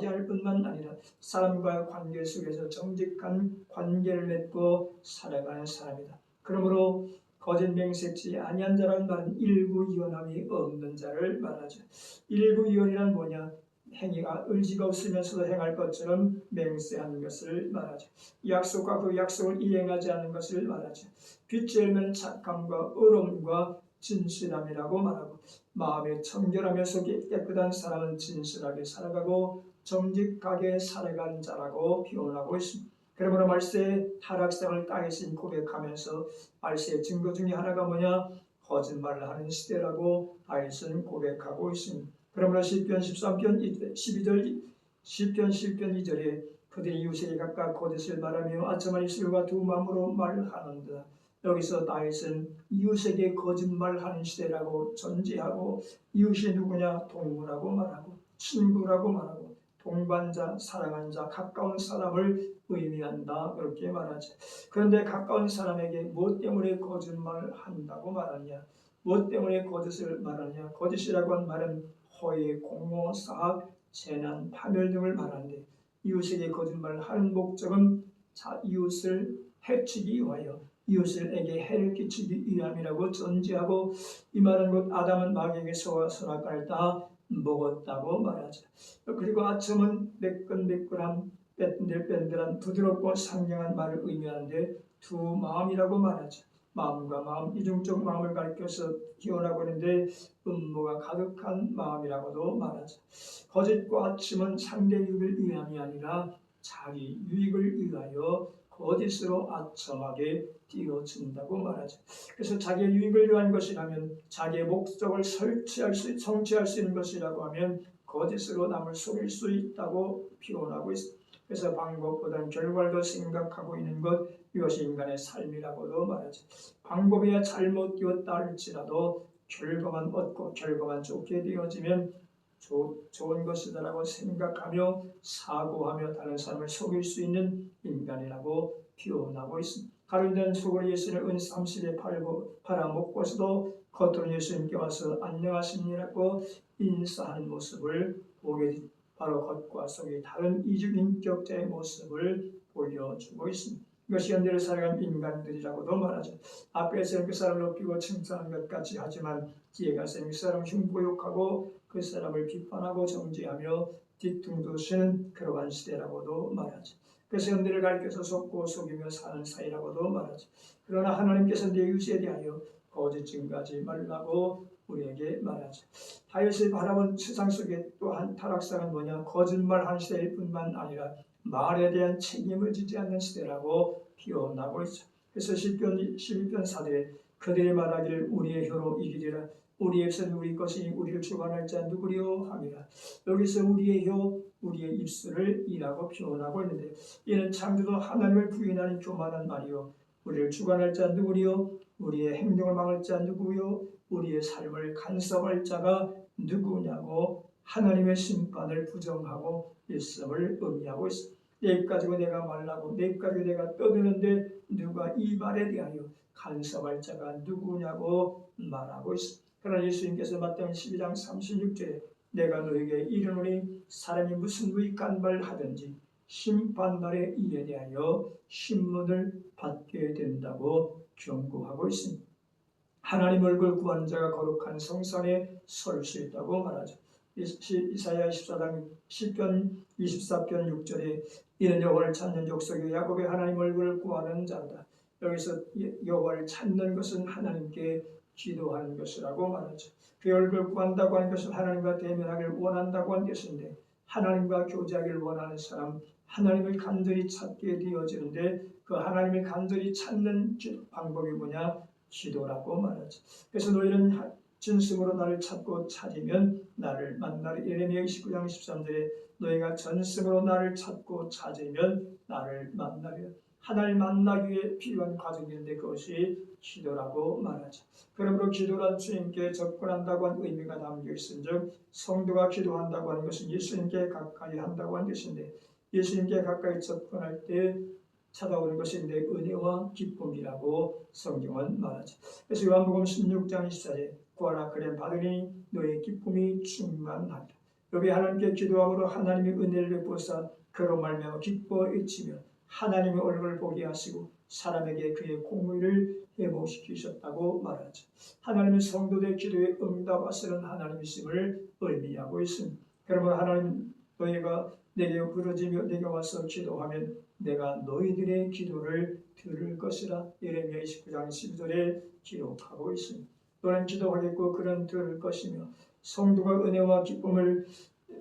않을 뿐만 아니라 사람과의 관계 속에서 정직한 관계를 맺고 살아가는 사람이다. 그러므로 거짓 맹세치 아니한 자라는 말은 일구이원함이 없는 자를 말하죠. 일구이원이란 뭐냐? 행위가 의지가 없으면서도 행할 것처럼 맹세하는 것을 말하죠. 약속과 그 약속을 이행하지 않는 것을 말하죠. 빛이 열면 착함과 의로움과 진실함이라고 말하고 마음에 청결하며 속이 깨끗한 사람은 진실하게 살아가고 정직하게 살아가는 자라고 표현하고 있습니다. 그러므로 말세의 타락상을 땅에서 고백하면서 말세의 증거 중에 하나가 뭐냐? 거짓말을 하는 시대라고 다윗은 고백하고 있습니다. 그러므로 시편 13편 12절 시편 2절에 그들이 이웃에게 각각 거짓을 말하며 아첨한 입술과 두 마음으로 말하는다. 여기서 다윗은 이웃에게 거짓말하는 시대라고 전제하고 이웃이 누구냐? 동무라고 말하고 친구라고 말하고 동반자, 사랑하는 자, 가까운 사람을 의미한다 그렇게 말하죠. 그런데 가까운 사람에게 무엇 때문에 거짓말을 한다고 말하냐? 무엇 때문에 거짓을 말하냐? 거짓이라고 한 말은 허위, 공모, 사악, 재난, 파멸 등을 말하는데 이웃에게 거짓말을 하는 목적은 이웃을 해치기 위하여 이웃에게 해를 끼치기 위함이라고 전제하고 이 말은 곧 아담은 마귀에게 선악과를 다 먹었다고 말하죠. 그리고 아첨은 매끈매끈한 뺀들뺀들한 부드럽고 상냥한 말을 의미하는데 두 마음이라고 말하죠. 마음과 마음, 이중적 마음을 가리켜서 기원하고 있는데 음모가 가득한 마음이라고도 말하죠. 거짓과 아첨은 상대 유익을 위함이 아니라 자기 유익을 위하여 거짓으로 아첨하게 띄워진다고 말하죠. 그래서 자기의 유익을 위한 것이라면 자기의 목적을 성취할 수 있는 것이라고 하면 거짓으로 남을 속일 수 있다고 표현하고 있습니다. 그래서 방법보다는 결과를 더 생각하고 있는 것 이것이 인간의 삶이라고도 말하죠. 방법이야 잘못되었다 할지라도 결과만 얻고 결과만 좋게 되어지면 좋은 것이다라고 생각하며 사고하며 다른 사람을 속일 수 있는 인간이라고 표현하고 있습니다. 가룟된 속으로 예수를 은 30에 팔아먹고서도 겉으로 예수님께 와서 안녕하십니라고 인사하는 모습을 보게 됩니다. 바로 겉과 속이 다른 이중인격자의 모습을 보여주고 있습니다. 이것이 현대를 살아간 인간들이라고도 말하죠. 앞에서는 그 사람을 높이고 칭찬한 것 같이 하지만 뒤에가 그 사람을 흉보욕하고 그 사람을 비판하고 정죄하며 뒤통도쓰는 그러한 시대라고도 말하죠. 그래서 현대를 가리켜서 속고 속이며 사는 사이라고도 말하죠. 그러나 하나님께서 내 유지에 대하여 거짓 증거하지 말라고 우리에게 말하죠. 다윗이 바라본 세상 속에 또한 타락상은 뭐냐? 거짓말하는 시대일 뿐만 아니라 말에 대한 책임을 지지 않는 시대라고 비난하고 있죠. 그래서 시편 12편 4절에 그들이 말하기를 우리의 혀로 이기리라. 우리의 입은 우리 것이니 우리를 주관할 자 누구리요 함이라. 여기서 우리의 혀, 우리의 입술을 이라고 표현하고 있는데 이는 창조도 하나님을 부인하는 교만한 말이요. 우리를 주관할 자 누구리요? 우리의 행동을 막을 자 누구요? 우리의 삶을 간섭할 자가 누구냐고 하나님의 심판을 부정하고 있음을 의미하고 있습니다. 내 입 가지고 내가 말하고 내 입 가지고 내가 떠드는데 누가 이 말에 대하여 간섭할 자가 누구냐고 말하고 있습니다. 그러나 예수님께서 마태복음 12장 36절에 내가 너에게 이르노니 사람이 무슨 유익한 말 하든지 심판날에 이에 대하여 신문을 받게 된다고 경고하고 있습니다. 하나님 얼굴 구하는 자가 거룩한 성산에 설 수 있다고 말하죠. 이사야 24장 10편 24편 6절에 이는 여호와를 찾는 족속이 야곱의 하나님 얼굴을 구하는 자다. 여기서 여호와를 찾는 것은 하나님께 기도하는 것이라고 말하죠. 그 얼굴 구한다고 하는 것은 하나님과 대면하기를 원한다고 하는 것인데 하나님과 교제하기를 원하는 사람 하나님을 간절히 찾게 되어지는데 그 하나님을 간절히 찾는 방법이 뭐냐? 기도라고 말하죠. 그래서 너희는 진심으로 나를 찾고 찾으면 나를 만나리. 예레미야 29장 13절에 너희가 전심으로 나를 찾고 찾으면 나를 만나리. 하나님 만나기 위해 필요한 과정인데 그것이 기도라고 말하죠. 그러므로 기도란 주님께 접근한다고 하는 의미가 담겨 있은즉 성도가 기도한다고 하는 것은 예수님께 가까이 한다고 하는 것인데 예수님께 가까이 접근할 때 찾아오는 것이 내 은혜와 기쁨이라고 성경은 말하죠. 그래서 요한복음 16장 24절에 구하라 그래 받으니 너의 기쁨이 충만하리라. 여기 하나님께 기도함으로 하나님의 은혜를 베푸사 그로 말미암아 기뻐 잊히며 하나님의 얼굴을 보게 하시고 사람에게 그의 공의를 회복시키셨다고 말하죠. 하나님은 성도들의 기도에 응답하시는 하나님이심을 의미하고 있습니다. 그러므로 하나님 너희가 내게 부르짖으며 내게 와서 기도하면 내가 너희들의 기도를 들을 것이라. 예레미야 29장 12절에 기록하고 있습니다. 너는 기도하겠고 그는 들을 것이며 성도가 은혜와 기쁨을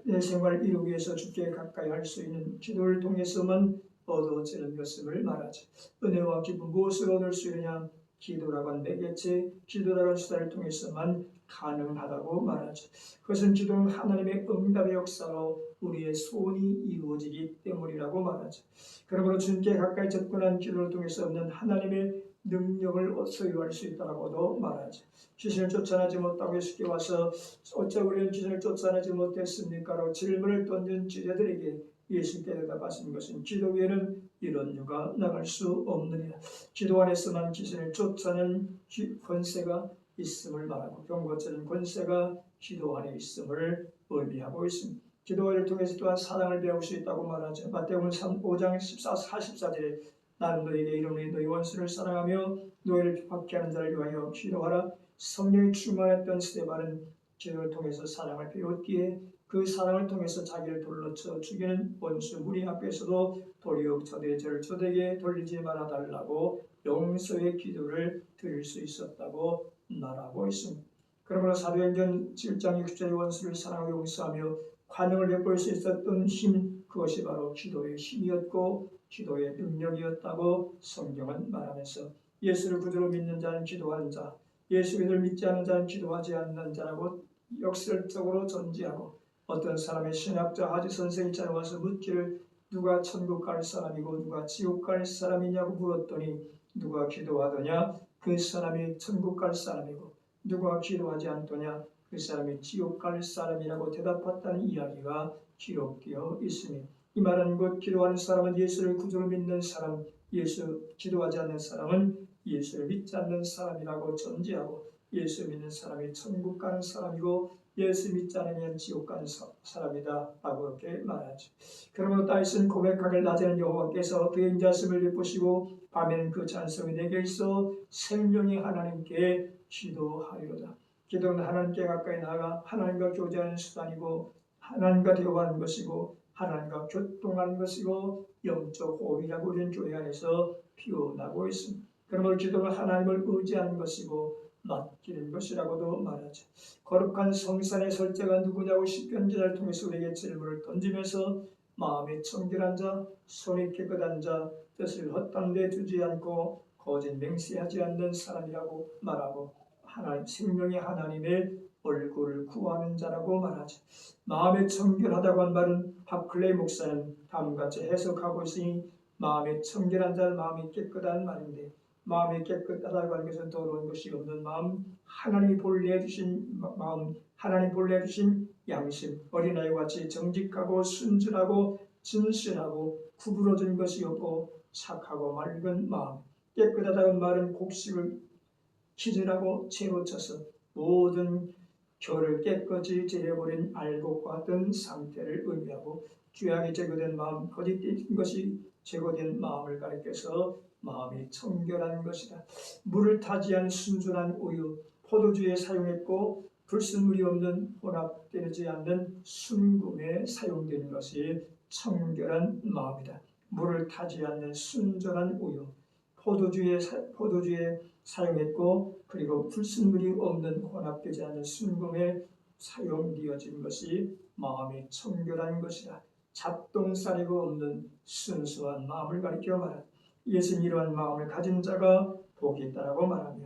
내 생활을 이루기 위해서 주께 가까이 할 수 있는 기도를 통해서만 얻어지는 것임을 말하죠. 은혜와 기쁨 무엇을 얻을 수 있느냐? 기도라고 하는 매개체, 기도라고 하는 수단을 통해서만 가능하다고 말하죠. 그것은 기도는 하나님의 응답의 역사로 우리의 소원이 이루어지기 때문이라고 말하죠. 그러므로 주님께 가까이 접근한 기도를 통해서 얻는 하나님의 능력을 소유할 수 있다고도 말하죠. 귀신을 쫓아내지 못하고 예수께 와서 어째 우리는 귀신을 쫓아내지 못했습니까? 라고 질문을 던진 제자들에게 예수께 대답하신 것은 기도 외에는 이런 유가 나갈 수 없느니라. 기도 안에서만 귀신을 쫓아내는 권세가 있음을 말하고 경고처럼 권세가 기도 안에 있음을 의미하고 있습니다. 기도를 통해서 또한 사랑을 배울 수 있다고 말하죠. 마태복음 5장 44절에 나는 너희에게 이르노니 너희 원수를 사랑하며 너희를 핍박해 하는 자를 위하여 기도하라. 성령이 충만했던 스데반은 기도를 통해서 사랑을 배웠기에 그 사랑을 통해서 자기를 돌로 쳐 죽이는 원수 무리 앞에서도 도리어 저대 저를 저에게 돌리지 말아달라고 용서의 기도를 드릴 수 있었다고 말하고 있습니다. 그러므로 사도행전 7장 6절의 원수를 사랑하고 용서하며 관용을 베풀 수 있었던 힘, 그것이 바로 기도의 힘이었고 기도의 능력이었다고 성경은 말하면서 예수를 구주로 믿는 자는 기도하는 자, 예수를 믿지 않는 자는 기도하지 않는 자라고 역설적으로 전제하고 어떤 사람의 신학자 하지 선생이 찾아와서 묻기를 누가 천국 갈 사람이고 누가 지옥 갈 사람이냐고 물었더니 누가 기도하더냐 그 사람이 천국 갈 사람이고 누가 기도하지 않더냐 그 사람이 지옥 갈 사람이라고 대답했다는 이야기가 기록되어 있으니 이 말은 곧 기도하는 사람은 예수를 구주로 믿는 사람, 기도하지 않는 사람은 예수를 믿지 않는 사람이라고 전제하고 예수 믿는 사람이 천국 가는 사람이고 예수 믿지 않으면 지옥 간 사람이다 라고 그렇게 말하죠. 그러므로 다윗은 고백하길 낮에는 여호와께서 그의 인자심을 베푸시고 밤에는 그 찬송이 내게 있어 생명의 하나님께 기도하리로다. 기도는 하나님께 가까이 나아가 하나님과 교제하는 수단이고 하나님과 대화하는 것이고 하나님과 교통하는 것이고 영적 호흡이라고 우리는 교회 안에서 피어나고 있습니다. 그러므로 기도는 하나님을 의지하는 것이고 맡기는 것이라고도 말하죠. 거룩한 성산의 설자가 누구냐고 시편 기자를 통해서 우리에게 질문을 던지면서 마음이 청결한 자, 손이 깨끗한 자, 뜻을 헛된 데 두지 않고 거짓 맹세하지 않는 사람이라고 말하고 하나님 생명의 하나님의 얼굴을 구하는 자라고 말하죠. 마음이 청결하다고 한 말은 박클레이 목사는 다음과 같이 해석하고 있으니 마음이 청결한 자는 마음이 깨끗한 말인데 마음이 깨끗하다고 하는 것은 더러운 것이 없는 마음, 하나님이 본래 주신 마음, 하나님 본래 주신 양심, 어린아이와 같이 정직하고 순진하고 진실하고 구부러진 것이 없고 착하고 맑은 마음. 깨끗하다는 말은 곡식을 기준하고 채로 쳐서 모든 결을 깨끗이 제려버린 알곡과 같은 상태를 의미하고 죄악이 제거된 마음, 거짓된 것이 제거된 마음을 가리켜서 마음이 청결한 것이다. 물을 타지 않은 순순한 우유, 포도주에 사용했고 불순물이 없는 혼합되지 않는 순금에 사용되는 것이 청결한 마음이다. 물을 타지 않는 순전한 우유, 포도주에 사용했고 그리고 불순물이 없는 혼합되지 않는 순금에 사용되어진 것이 마음이 청결한 것이다. 잡동사리가 없는 순수한 마음을 가리켜 말한다. 예수님 이러한 마음을 가진 자가 복이 있다라고 말하며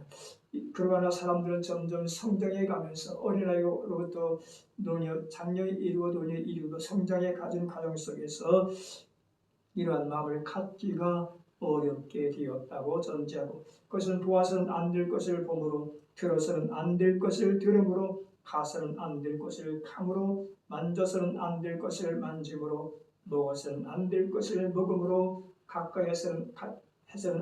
그러나 사람들은 점점 성장해 가면서 어린아이로부터 장년이 이루고 노년이 이루고 성장해 가진 가정 속에서 이러한 마음을 갖기가 어렵게 되었다고 전제하고 그것은 보아서는 안 될 것을 보므로 들어서는 안 될 것을 들음으로 가서는 안 될 것을 감으로 만져서는 안 될 것을 만짐으로 먹어서는 안 될 것을 먹음으로 가까이 해서는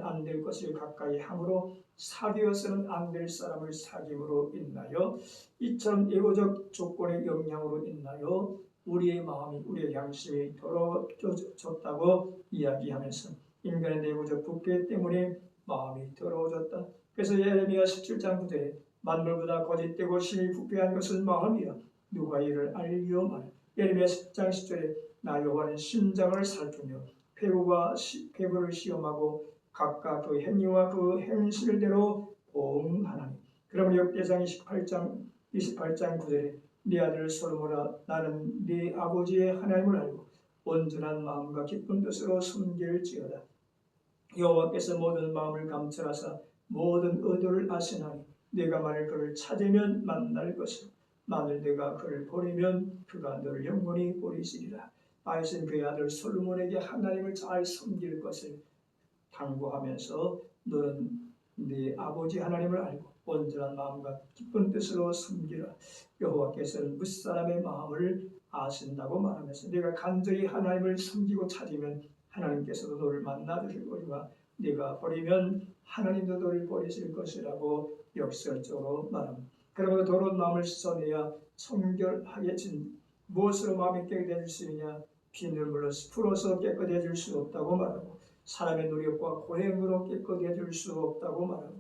안 될 것을 가까이 함으로 사귀어서는 안 될 사람을 사귐으로 인하여 이처럼 예고적 조건의 영향으로 인하여 우리의 마음이 우리의 양심이 더러워졌다고 이야기하면서 인간의 내부적 부패 때문에 마음이 더러워졌다. 그래서 예레미야 17장 9절에 만물보다 거짓되고 심히 부패한 것은 마음이라 누가 이를 알리오마라. 예레미야 10장 10절에 나 여호와는 심장을 살피며 폐부를 시험하고 각각 그 행위와 그 행실대로 보응하나니. 그러므로 역대상 28장 9절에 네 아들 솔로몬아 나는 네 아버지의 하나님을 알고 온전한 마음과 기쁜 뜻으로 섬길지어다. 여호와께서 모든 마음을 감찰하사 모든 의도를 아시나니 네가 만일 그를 찾으면 만날 것이요 만일 네가 그를 버리면 그가 너를 영원히 버리시리라. 다윗은 그의 아들 솔로몬에게 하나님을 잘 섬길 것을 당부하면서 너는 네 아버지 하나님을 알고 온전한 마음과 기쁜 뜻으로 섬기라. 여호와께서는 무사람의 마음을 아신다고 말하면서 네가 간절히 하나님을 섬기고 찾으면 하나님께서도 너를 만나 주실 거리와 네가 버리면 하나님도 너를 버리실 것이라고 역설적으로 말합니다. 그러므로 더러운 마음을 씻어내야 청결하게진 무엇으로 마음이 깨끗해질 수 있느냐? 비늘물로 풀어서 깨끗해질 수 없다고 말하고 사람의 노력과 고행으로 깨끗해질 수 없다고 말하고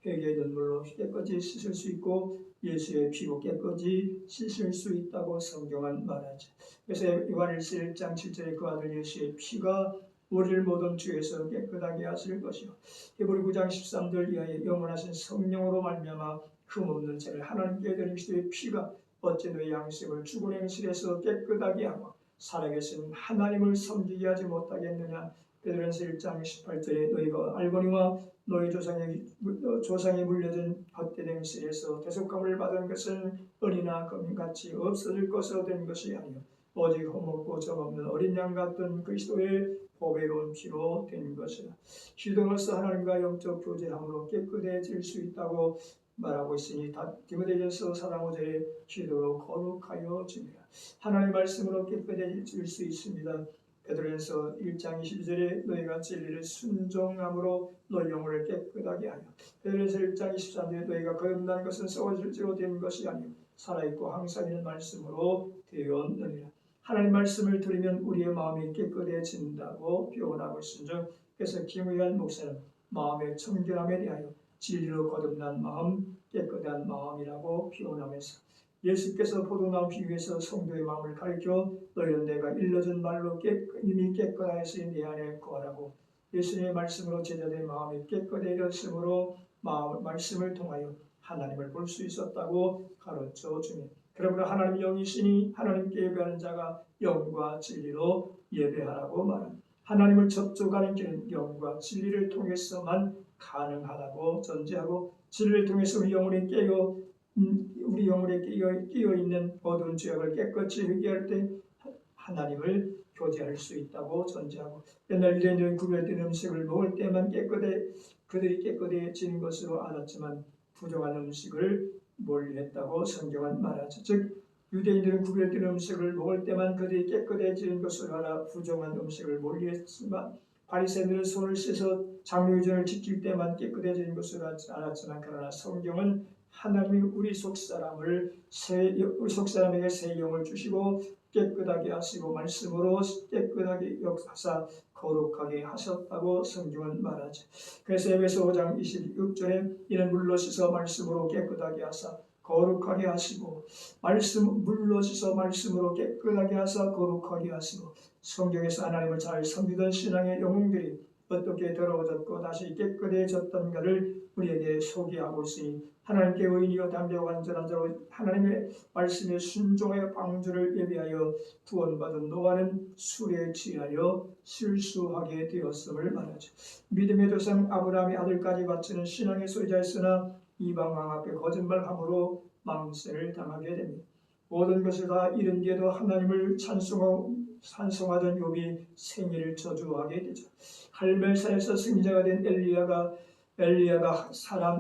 회개의 눈물로 깨끗이 씻을 수 있고 예수의 피로 깨끗이 씻을 수 있다고 성경은 말하죠. 그래서 요한일서 1장 7절에 그 아들 예수의 피가 우리를 모든 죄에서 깨끗하게 하실 것이요 히브리 9장 13절 이하에 영원하신 성령으로 말미암아 흠없는 죄를 하나님께 드린 그리스도의 피가 어찌 너의 양심을 죽은 행실에서 깨끗하게 하고 살아계신 하나님을 섬기게 하지 못하겠느냐. 베드로전서 1장 18절에 너희가 알거니와 너희 조상이 물려준 헛된 행실에서 대속함을 받은 것은 은이나 금같이 없어질 것으로 된 것이 아니요 오직 흠없고 점없는 어린 양 같은 그리스도의 보배로운 피로 된 것이라. 기도로서 하나님과 영적 교제함으로 깨끗해질 수 있다고 말하고 있으니 디모데전서 4장 5절에 기도로 거룩하여 지니라. 하나님의 말씀으로 깨끗해질 수 있습니다. 베드로전서 1장 22절에 너희가 진리를 순종함으로 너희 영혼을 깨끗하게 하여. 베드로전서 1장 23절에 너희가 거듭난 것은 썩어질지로 된 것이 아니요 살아있고 항상 있는 말씀으로 되었느니라. 하나님 말씀을 들으면 우리의 마음이 깨끗해진다고 표현하고 있은즉, 그래서 김의한 목사는 마음의 청결함에 대하여 진리로 거듭난 마음, 깨끗한 마음이라고 표현하면서, 예수께서 포도나무 비유에서 성도의 마음을 가리켜 너희는 내가 일러준 말로 이미 깨끗하였으니 내 안에 거하라고, 예수님의 말씀으로 제자들의 마음이 깨끗해졌으므로 말씀을 통하여 하나님을 볼 수 있었다고 가르쳐 주니, 그러므로 하나님 영이시니 하나님께 예배하는 자가 영과 진리로 예배하라고 말합니다. 하나님을 접촉하는 길은 영과 진리를 통해서만 가능하다고 전제하고, 진리를 통해서 우리 영혼이 끼어 있는 어두운 죄악을 깨끗이 회개할 때 하나님을 교제할 수 있다고 전제하고, 옛날 유대인들은 구별된 음식을 먹을 때만 그들이 깨끗해지는 것으로 알았지만 부정한 음식을 멀리했다고 성경은 말하죠. 즉, 유대인들은 구별된 음식을 먹을 때만 그들이 깨끗해지는 것으로 알아 부정한 음식을 멀리했지만, 바리새인들은 손을 씻어 장로유전을 지킬 때만 깨끗해지는 것으로 알았지만, 그러나 성경은 하나님이 우리 속 사람에게 새 영을 주시고 깨끗하게 하시고 말씀으로 깨끗하게 역사하사 거룩하게 하셨다고 성경은 말하죠. 그래서 에베소 5장 26절에 이는 물로 씻어 말씀으로 깨끗하게 하사 거룩하게 하시고, 물로 씻어 말씀으로 깨끗하게 하사 거룩하게 하시고, 성경에서 하나님을 잘 섬기던 신앙의 영웅들이 어떻게 더러워졌고 다시 깨끗해졌던가를 우리에게 소개하고 있으니, 하나님께 의인이요 담대하고 완전한 자로 하나님의 말씀에 순종하여 방주를 예비하여 구원받은 노아는 술에 취하여 실수하게 되었음을 말하죠. 믿음의 조상 아브라함의 아들까지 바치는 신앙의 소유자였으나 이방 왕 앞에 거짓말함으로 망세를 당하게 됩니다. 모든 것을 다 잃은 뒤에도 하나님을 찬송하던 욥이 생일을 저주하게 되죠. 갈멜산에서 승리자가 된 엘리야가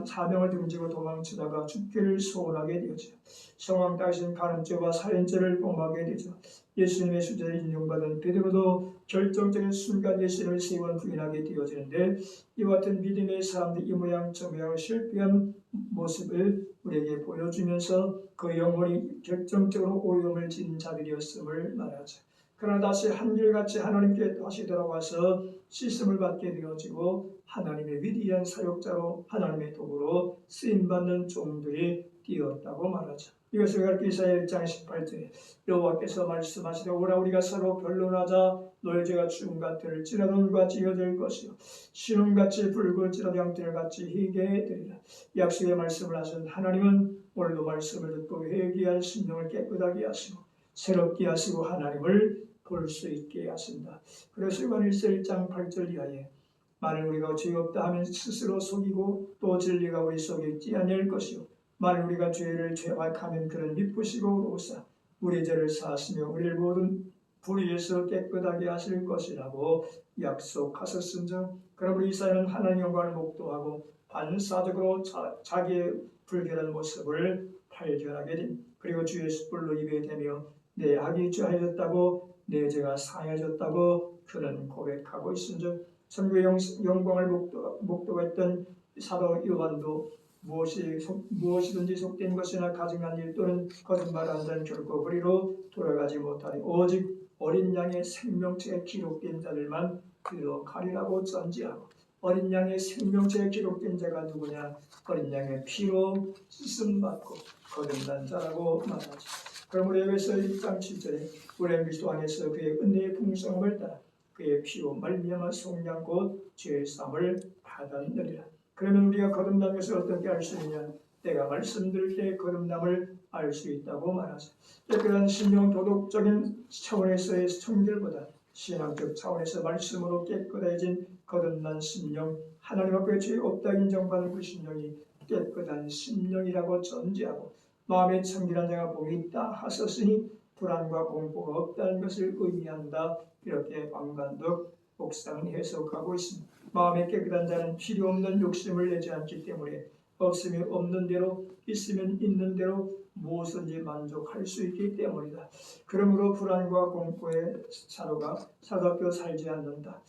사명을 등지고 도망치다가 죽기를 소원하게 되었죠. 성왕 다윗은 간음죄와 살인죄를 범하게 되죠. 예수님의 수제를 인용받은 베드로도 결정적인 순간 예수님을 3번 부인하게 되어지는데, 이와 같은 믿음의 사람들이 이 모양 저 모양 실패한 모습을 우리에게 보여주면서 그 영혼이 결정적으로 오염을 지닌 자들이었음을 말하죠. 그러나 다시 한결같이 하나님께 다시 돌아와서 씻음을 받게 되어지고 하나님의 위대한 사역자로 하나님의 도구로 쓰임받는 종들이 되었다고 말하죠. 이것을 가리켜 이사야 1장 18절에 여호와께서 말씀하시되 오라 우리가 서로 변론하자. 너의 죄가 주음같이 찌라돈같이 이어질 것이요 신음같이 붉을지라도 양털같이 희게 되리라. 약속의 말씀을 하신 하나님은 오늘도 말씀을 듣고 회개할 심령을 깨끗하게 하시고 새롭게 하시고 하나님을 볼 수 있게 하신다. 그래서 요한일서 1장 8절 이하에 만일 우리가 죄 없다 하면 스스로 속이고 또 진리가 우리 속에 있지 아니할 것이요 만일 우리가 죄를 죄악하면 그는 미쁘시고 의로우사 우리 죄를 사하시며 우리를 모든 불의에서 깨끗하게 하실 것이라고 약속하셨은즉, 그러므로 이사야는 하나님의 영광을 목도하고 반사적으로 자기의 불결한 모습을 발견하게 됩니다. 그리고 주의 숯불로 입에 대며 내 악이 죄하였다고 내 죄가 상하였다고 그는 고백하고 있은즉, 천국의 영광을 목도했던 사도 요한도 무엇이든지 속된 것이나 가증한 일 또는 거짓말한 자는 결코 그리로 돌아가지 못하니 오직 어린 양의 생명체에 기록된 자들만 들어가리라고 전지하고, 어린 양의 생명체에 기록된 자가 누구냐? 어린 양의 피로 씻음받고 거듭난 자라고 말하지. 그러므로 에베소 1장 7절에 우리 그리스도 안에서 그의 은혜의 풍성함을 따라 그의 피로 말미암아 속량 곧 죄사함을 받았느니라. 그러면 우리가 거듭난 것을 어떻게 알 수 있느냐? 내가 말씀드릴 때 거듭남을 알 수 있다고 말하죠. 깨끗한 신령 도덕적인 차원에서의 청결보다 신앙적 차원에서 말씀으로 깨끗해진 거듭난 심령, 하나님 앞에 죄 없다 인정받은 그 심령이 깨끗한 심령이라고 전제하고, 마음에 청결한 자가 복이 있다 하셨으니 불안과 공포가 없다는 것을 의미한다. 이렇게 방관덕 목사는 해석하고 있습니다. 마음에 깨끗한 자는 필요 없는 욕심을 내지 않기 때문에 없으면 없는 대로 있으면 있는 대로 무엇든지 만족할 수 있기 때문이다. 그러므로 불안과 공포에 사로잡혀 살지 않는다.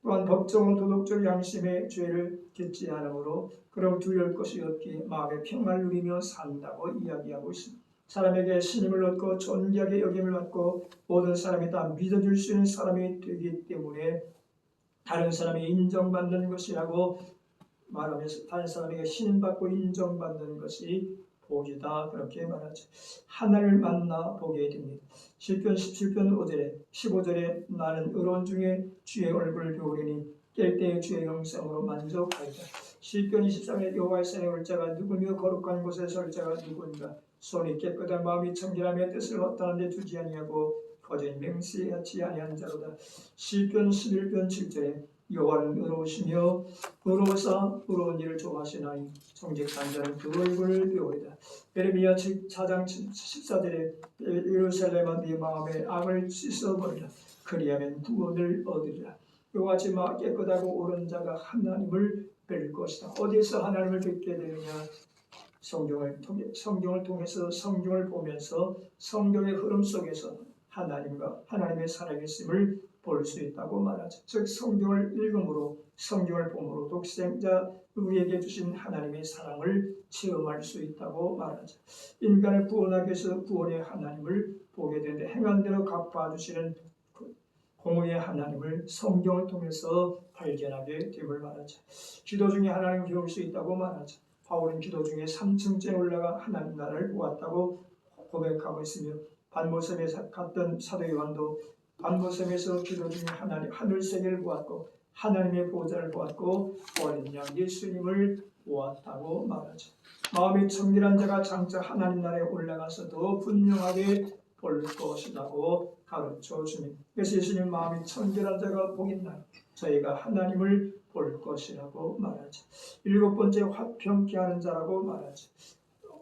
또한 법정은 도덕적 양심의 죄를 짓지 않으므로 그럼 두려울 것이 없기에 마음의 평안을 누리며 산다고 이야기하고 있습니다. 사람에게 신임을 얻고 존귀하게 여김을 받고 모든 사람이 다 믿어줄 수 있는 사람이 되기 때문에 다른 사람이 인정받는 것이라고 말하면서 다른 사람에게 신임받고 인정받는 것이 복이다 그렇게 말하죠. 하나님을 만나 보게 됩니다. 시편 17편 5절에 15절에 나는 의로운 중에 주의 얼굴을 배우리니 깰 때의 주의 형상으로 만족하리라. 시편 23에 여호와의 산에 올 자가 누구며 거룩한 곳에 설 자가 누구인가. 손이 깨끗한 마음이 청결하며 뜻을 허탄한 데 두지 아니하고 거짓 맹세하지 아니한 자로다. 시편 11편 7절에 여호와는 의로우시며 의로우사 의로운 일을 좋아하시나니 정직한 자는 그 얼굴을 배우리다. 예레미야 4장 14절에 예루살렘아 네 마음의 악을 씻어버리라. 그리하면 구원을 얻으리라. 이와 같이 깨끗하고 옳은 자가 하나님을 뵐 것이다. 어디서 하나님을 뵙게 되느냐? 성경을 통해서 성경을 보면서 성경의 흐름 속에서 하나님과 하나님의 살아계심을 볼 수 있다고 말하죠. 즉 성경을 읽음으로 성경을 봄으로 독생자 우리에게 주신 하나님의 사랑을 체험할 수 있다고 말하죠. 인간을 구원하기 위해서 구원의 하나님을 보게 되는데 행한 대로 갚아주시는 공의의 하나님을 성경을 통해서 발견하게 됨을 말하죠. 기도 중에 하나님을 배울 수 있다고 말하죠. 바울은 기도 중에 3층째 올라가 하나님 나라를 보았다고 고백하고 있으며 반모섬에 갔던 사도 요한도 반모섬에서 기도 중에 하나님 하늘 세계를 보았고 하나님의 보좌를 보았고 어린 양 예수님을 보았다고 말하죠. 마음이 청결한 자가 장차 하나님 나라에 올라가서 더 분명하게 볼 것이라고 가르쳐 줍니다. 그래서 예수님 마음이 청결한 자가 복 있나니 저희가 하나님을 볼 것이라고 말하죠. 7번째 화평케 하는 자라고 말하죠.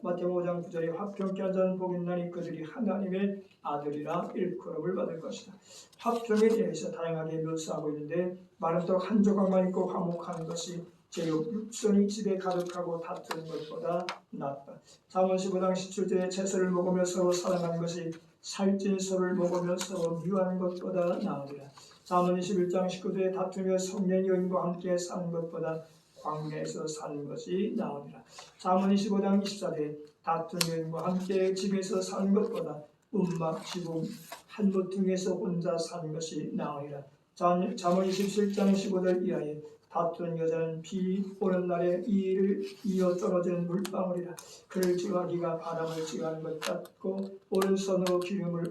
마태복음 5장 9절에 화평케 하는 자는 복 있나니 그들이 하나님의 아들이라 일컬음을 받을 것이다. 화평에 대해서 다양하게 묘사하고 있는데 마른떡 한 조각만 있고 화목하는 것이 제육 육선이 집에 가득하고 다투는 것보다 낫다. 잠언 15장 17절에 채소를 먹으며 서로 사랑하는 것이 살찐 소를 먹으며 서로 미워하는 것보다 나으리라. 잠언 21장 19절에 다투며 성년 여인과 함께 사는 것보다 광야에서 사는 것이 나으리라. 잠언 25장 24절에 다툰 여인과 함께 집에서 사는 것보다 움막 지붕 한 모퉁이에서 혼자 사는 것이 나으리라. 잠언 27장 15절 이하에 다투는 여자는 비 오는 날에 이를 이어 떨어지는 물방울이라. 그를 지화기가 바람을 지화하는 것 같고 오른손으로 기름을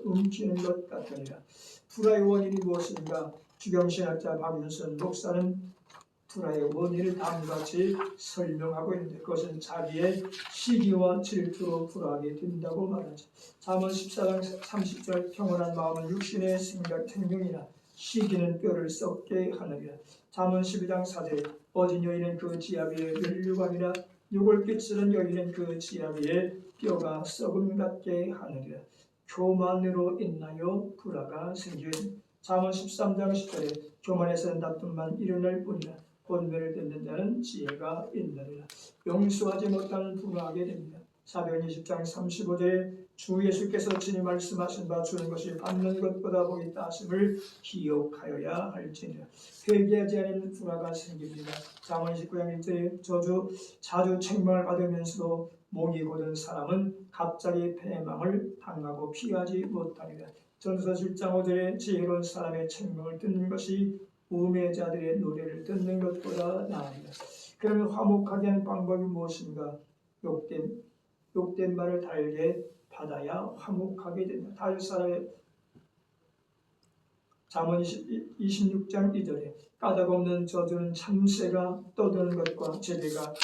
움키는 것 같으니라. 불화의 원인이 무엇인가? 주경신학자 박윤선 목사는 불화의 원인을 다음같이 설명하고 있는데 그것은 자기의 시기와 질투로 불화하게 된다고 말하죠. 잠언 14장 30절 평온한 마음은 육신의 생명이라 시기는 뼈를 썩게 하느니라. 잠언 12장 4절에 어진 여인은 그 지압 위에 멸류관이라 육을 끼치는 여인은 그 지압 위에 뼈가 썩음 같게 하느니라. 교만으로 인하여 불화가 생기는 잠언 13장 10절에 교만에서는 다툼만 일어날 뿐이라 본면을 듣는 자는 지혜가 있느니라. 용서하지 못하는 분노하게 됩니다. 사도행 20장 35절에 주 예수께서 친히 말씀하신 바 주는 것이 받는 것보다 복이 있다 하심을 기억하여야 할지니라. 회개하지 않은 불화가 생깁니다. 잠언 19장 1절에 자주 책망을 받으면서도 목이 곧은 사람은 갑자기 패망을 당하고 피하지 못하리라. 전도서 7장 5절에 지혜로운 사람의 책망을 듣는 것이 우매자들의 노래를 듣는 것보다 나으리라. 그러면 화목하게 하는 방법이 무엇인가? 욕된 말을 달게 받아야 화목하게 된다. 다윗 사람의 잠언 26장 2절에 까닭 없는 저주는 참새가 떠드는 것과 제비가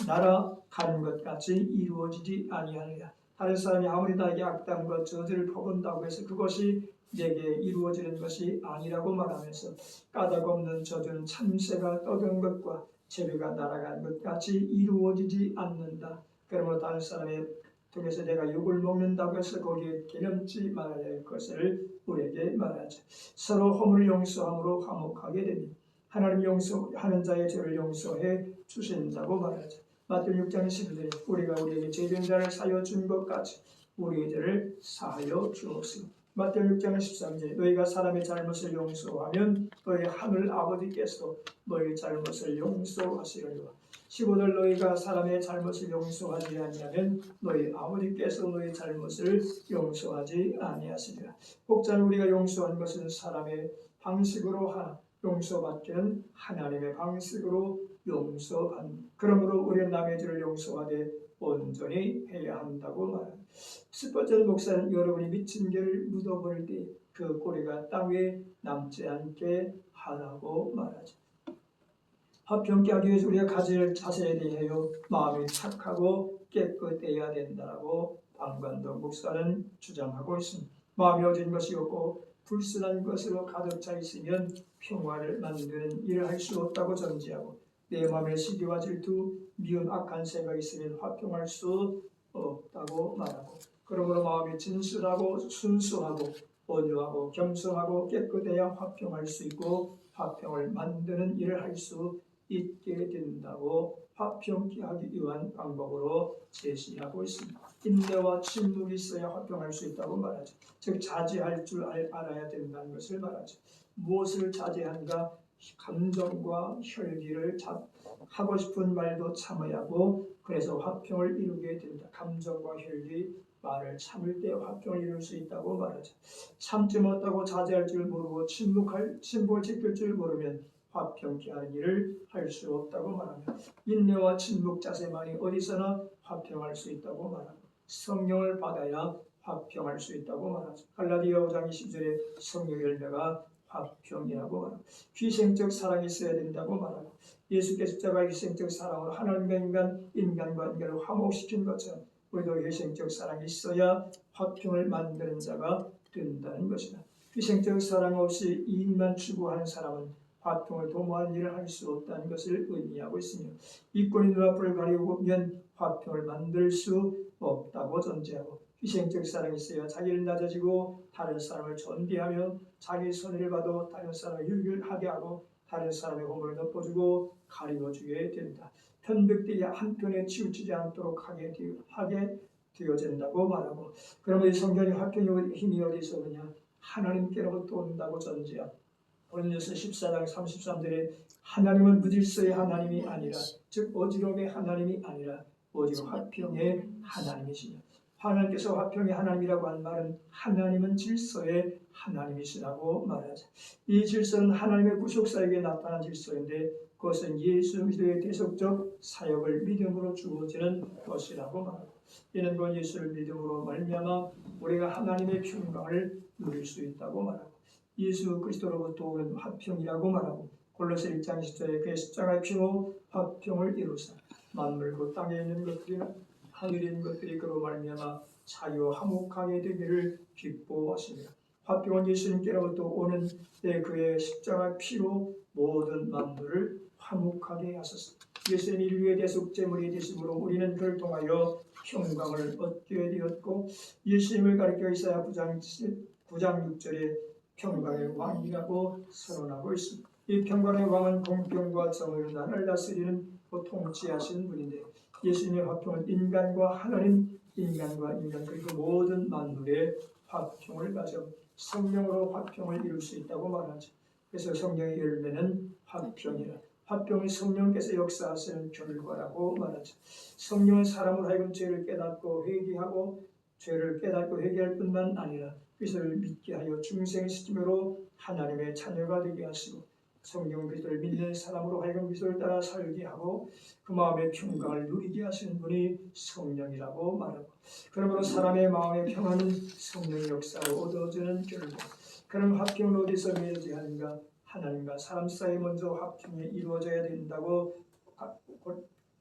날아가는 것 같이 이루어지지 아니하느냐. 다른 사람이 아무리 나에게 악담과 저주를 퍼본다고 해서 그것이 내게 이루어지는 것이 아니라고 말하면서 까닭 없는 저주는 참새가 떠드는 것과 제비가 날아가는 것 같이 이루어지지 않는다. 그러므로 다른 사람의 통해서 내가 욕을 먹는다고 해서 거기에 개념지 말아야 할 것을 우리에게 말하죠. 서로 허물을 용서함으로 화목하게 됩니다. 하나님 용서하는 자의 죄를 용서해 주신다고 말하죠. 마태복음 6장 11절에 우리가 우리에게 죄된 자를 사하여 준 것 같이 우리의 죄를 사하여 주옵소서. 마태복음 6장 13절에 너희가 사람의 잘못을 용서하면 너희 하늘 아버지께서 너희 잘못을 용서하시리라. 15절 너희가 사람의 잘못을 용서하지 아니하면 너희 아버지께서 너희 잘못을 용서하지 아니하시리라. 혹자는 우리가 용서한 것은 사람의 방식으로 하나 용서받기는 하나님의 방식으로 용서한. 그러므로 우리는 남의 죄를 용서하되 온전히 해야 한다고 말합니다. 스포전 목사는 여러분이 미친 개를 묻어버릴 때 그 꼬리가 땅 위에 남지 않게 하라고 말하죠. 화평케 하기 위해서 우리가 가질 자세에 대하여 마음이 착하고 깨끗해야 된다고 방관동 목사는 주장하고 있습니다. 마음이 어진 것이 없고 불순한 것으로 가득 차 있으면 평화를 만드는 일을 할 수 없다고 전제하고 내 마음에 시기와 질투, 미운 악한 생각이 있으면 화평할 수 없다고 말하고 그러므로 마음이 진실하고 순수하고 온유하고 겸손하고 깨끗해야 화평할 수 있고 화평을 만드는 일을 할 수 있게 된다고 화평케 하기 위한 방법으로 제시하고 있습니다. 인내와 침묵이 있어야 화평할 수 있다고 말하죠. 즉 자제할 줄 알아야 된다는 것을 말하죠. 무엇을 자제한가? 감정과 혈기를 하고 싶은 말도 참아야 하고 그래서 화평을 이루게 된다. 감정과 혈기 말을 참을 때 화평을 이룰 수 있다고 말하죠. 참지 못하고 자제할 줄 모르고 침묵을 지킬 줄 모르면 화평케 하는 일을 할 수 없다고 말합니다. 인내와 침묵 자세만이 어디서나 화평할 수 있다고 말합니다. 성령을 받아야 화평할 수 있다고 말하죠. 갈라디아 5장 20절에 성령 열매가 화평이라고 말합니다. 희생적 사랑이 있어야 된다고 말합니다. 예수께서 십자가 희생적 사랑으로 하나님과 인간과 인간을 화목시킨 것처럼 우리도 희생적 사랑이 있어야 화평을 만드는 자가 된다는 것이다. 희생적 사랑 없이 이익만 추구하는 사람은 화평을 도모하는 일을 할 수 없다는 것을 의미하고 있으며 이권이 눈앞을 가리우면 화평을 만들 수 없다고 전제하고 희생적 사랑이 있어야 자기를 낮아지고 다른 사람을 존대하며 자기 손해를 봐도 다른 사람을 유익하게 하고 다른 사람의 허물을 덮어주고 가리워주게 된다. 편백되게 한편에 치우치지 않도록 하게 되어진다고 말하고 그러면 이 성경이 화평의 힘이 어디서 오느냐? 하나님께로부터 온다고 전제하고 고린도서 14장 33절에 하나님은 무질서의 하나님이 아니라 즉 어지러움의 하나님이 아니라 오직 화평의 하나님이시며 하나님께서 화평의 하나님이라고 한 말은 하나님은 질서의 하나님이시라고 말하죠. 이 질서는 하나님의 구속사에게 나타난 질서인데 그것은 예수 그리스도의 대속적 사역을 믿음으로 주어지는 것이라고 말합니다. 이는 그 예수를 믿음으로 말미암아 우리가 하나님의 평강을 누릴 수 있다고 말하고 예수 그리스도로부터 오는 화평이라고 말하고 골로새 1장 10절에 그의 십자가의 피로 화평을 이루사 만물 그 땅에 있는 것들이나 하늘에 있는 것들이 그로 말미암아 자유와 화목하게 되기를 기뻐하십니다. 화평은 예수님께로부터 오는 그의 십자가 피로 모든 만물을 화목하게 하셨습니다. 예수님 인류의 대속제물이 되심으로 우리는 그를 통하여 평강을 얻게 되었고 예수님을 가리켜 이사야 9장 6절에 평강의 왕이라고 선언하고 있습니다. 이 평강의 왕은 공평과 정의로 나라를 다스리는 통치하시는 분인데 예수님의 화평은 인간과 하나님, 인간과 인간 그리고 모든 만물의 화평을 가져 성령으로 화평을 이룰 수 있다고 말하죠. 그래서 성령의 열매는 화평이라. 화평은 성령께서 역사하시는 결과라고 말하죠. 성령은 사람으로 하여금 죄를 깨닫고 회개하고 죄를 깨닫고 회개할 뿐만 아니라 그리스도를 믿게 하여 중생시킴으로 하나님의 자녀가 되게 하시고 성령 그리스도를 믿는 사람으로 하여금 그리스도를 따라 살게 하고 그 마음의 평강을 누리게 하시는 분이 성령이라고 말하고 그러므로 사람의 마음의 평안은 성령의 역사로 얻어지는 결과 그런 화평은 어디서 맺어져야 하는가? 하나님과 사람 사이 먼저 화평이 이루어져야 된다고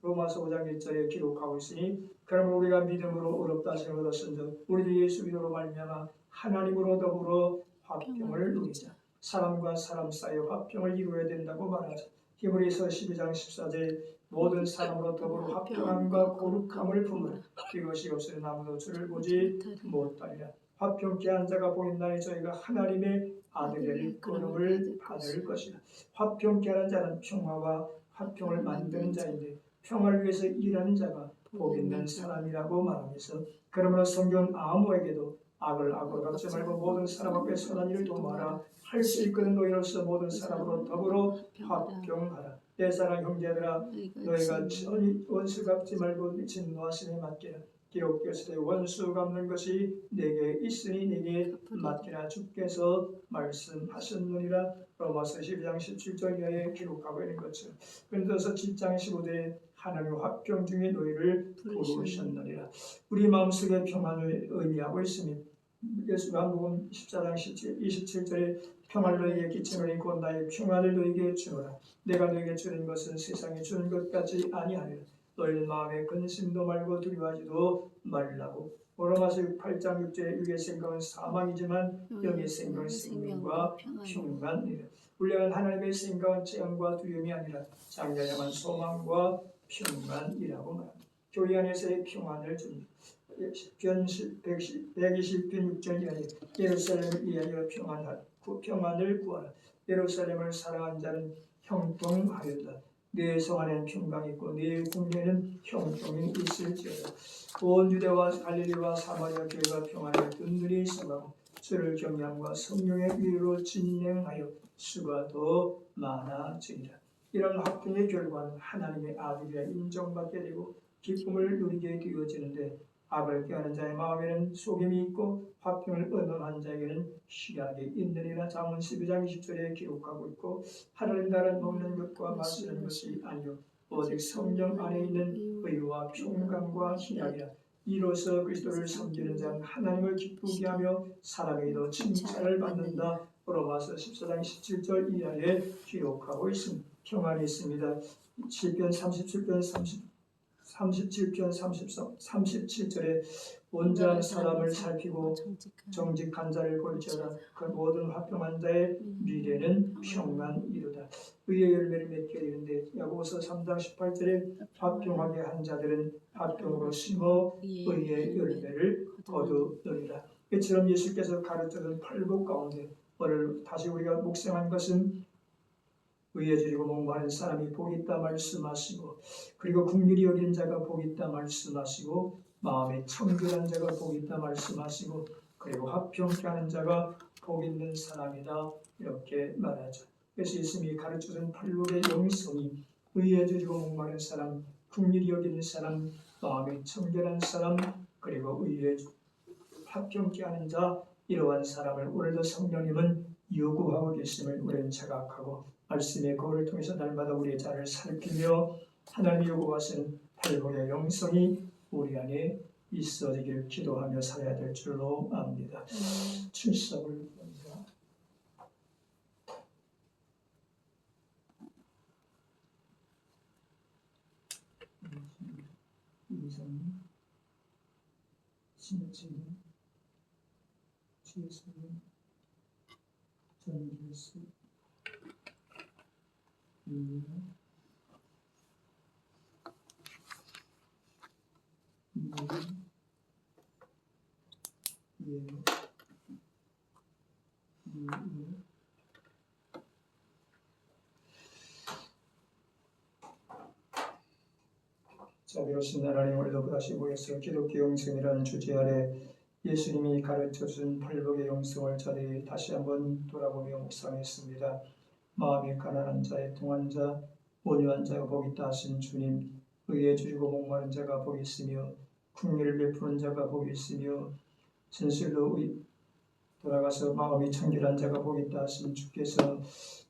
로마서 5장 1절에 기록하고 있으니 그러므로 우리가 믿음으로 의롭다 하심을 얻었은즉 우리도 예수 그리스도로 말미암아 하나님으로 더불어 화평을 누리자. 사람과 사람 사이의 화평을 이루어야 된다고 말하죠. 히브리서 12장 14절 모든 사람으로 더불어 화평함과 거룩함을 품으라. 이것이 없으면 아무도 주를 보지 못하리라. 화평케 한 자가 보인다니 저희가 하나님의 아들의 일꾼을 받을 것이다. 화평케 하는 자는 평화와 화평을 만드는 자인데 평화를 위해서 일하는 자가 복 있는 사람이라고 말하면서 그러므로 성경은 아무에게도 악을 악으로 갚지 말고 모든 사람 앞에 선한 일을 도모하라. 할 수 있거든 너희로서 모든 사람으로 더불어 화평하라. 내 사랑 형제들아 너희가 너희가 전히 원수 갚지 말고 진노하심에 맡기라. 기록되었으되 원수 갚는 것이 내게 있으니 내게 맡기라. 주께서 말씀하셨느니라. 로마서 12장 17절 이하에 기록하고 있는 것처럼 그래서 7장 15절에 하나님 화평 중에 너희를 부르셨느니라. 우리 마음속에 평안을 의미하고 있습니다. 요한복음 14장 27절에 평안을 너희에게 끼치노니 곧 나의 평안을 너희에게 주노라. 내가 너희에게 주는 것은 세상에 주는 것 같지 아니하리라. 너희는 마음에 근심도 말고 두려워하지도 말라고. 로마서 8장 6절에 육의 생각은 사망이지만 영의 생각은 생명과 평안이라. 우리가 하나님의 생각은 재앙과 두려움이 아니라 장래를 향한 소망과 평안이라고 말합니다. 교회 안에서의 평안을 줍니다. 120편 6절 이하에 예루살렘을 위하여 평안을 구하라. 예루살렘을 사랑한 자는 형통하였다. 네 성 안에는 평강이 있고 네 국내에는 형통이 있을지어다. 온 유대와 갈릴리와 사마리아 교회가 평안을 든든히 서가고 주를 경외함과 성령의 위로 진행하여 수가 더 많아지리라. 이런 화평의 결과는 하나님의 아들이라 인정받게 되고 기쁨을 누리게 되어지는데 악을 꾀하는 자의 마음에는 속임이 있고 화평을 얻는 자에게는 희락이 있느니라. 잠언 12장 20절에 기록하고 있고 하나님 나라는 먹는 것과 마시는 것이 아니요 오직 성령 안에 있는 의와 평강과 희락이라. 이로써 그리스도를 섬기는 자는 하나님을 기쁘게 하며 사람에게도 칭찬을 받는다. 로마서 14장 17절 이하에 기록하고 있습니다. 평안이 있습니다. 시편 37편 37절에 온전한 사람을 살피고 정직한 자를 볼지어다. 그 모든 화평한 자의 미래는 평안이로다. 의의 열매를 맺게 되는데 야고보서 3장 18절에 화평하게 한 자들은 화평으로 심어 의의 열매를 거두느니라. 이처럼 예수께서 가르쳐준 팔복 가운데 오늘 다시 우리가 묵상한 것은 의에 줄이고 목마른 사람이 복이 있다 말씀하시고 그리고 긍휼히 여기는 자가 복이 있다 말씀하시고 마음에 청결한 자가 복이 있다 말씀하시고 그리고 화평케 하는 자가 복 있는 사람이다 이렇게 말하죠. 그래서 예수님이 가르쳐준 팔복의 영성이 의에 줄이고 목마른 사람, 긍휼히 여기는 사람, 마음에 청결한 사람 그리고 의에 화평케 하는 자 이러한 사람을 오늘도 성령님은 요구하고 계심을 우리는 자각하고 말씀의 거울을 통해서 날마다 우리의 자를 살피며 하나님이 요구하시는 팔복의 영성이 우리 안에 있어지기를 기도하며 살아야 될 줄로 압니다. 출석을 합니다. 이성, 신진, 최수, 전길수 자비로우신 하나님, 오늘도 다시 모여서 기독교 영성이라는 주제 아래 예수님이 가르쳐준 팔복의 영성을 자세히 다시 한번 돌아보며 묵상했습니다. 마음이 가난한 자, 애통한 자, 온유한 자가 복이 있다 하신 주님, 의에 줄이고 목마른 자가 복이 있으며 긍휼을 베푸는 자가 복이 있으며 진실로 돌아가서 마음이 청결한 자가 복이 있다 하신 주께서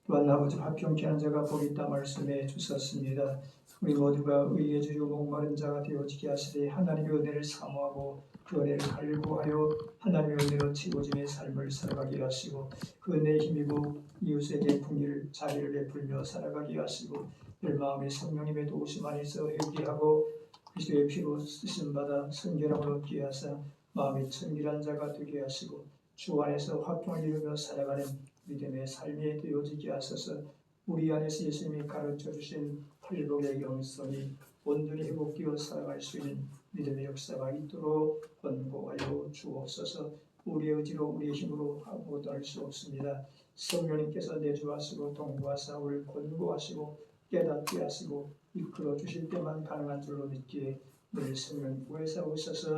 또한 아버지 화평케 하는 자가 복이 있다 말씀해 주셨습니다. 우리 모두가 의에 줄이고 목마른 자가 되어지게 하시되 하나님의 은혜를 사모하고 그 은혜를 갈구하여 하나님의 은혜로 채워짐의 삶을 살아가게 하시고 그 은혜에 힘입어 이웃에게 긍휼 자비를 베풀며 살아가게 하시고 늘 마음의 성령님의 도우심 안에서 회개하고 그리스도의 피로 쓰심받아 성결함을 얻게 하사 마음이 청결한 자가 되게 하시고 주 안에서 화평을 이루며 살아가는 믿음의 삶이 되어지게 하소서. 우리 안에서 예수님이 가르쳐 주신 팔복의 영성이 온전히 회복되어 살아갈 수 있는 믿음의 역사가 있도록 권고하여 주옵소서. 우리의 의지로 우리의 힘으로 아무것도 할 수 없습니다. 성령님께서 내주하시고 동거하사 우리를 권고하시고 깨닫게 하시고 이끌어 주실 때만 가능한 줄로 믿기에 늘 성령 구해서 오셔서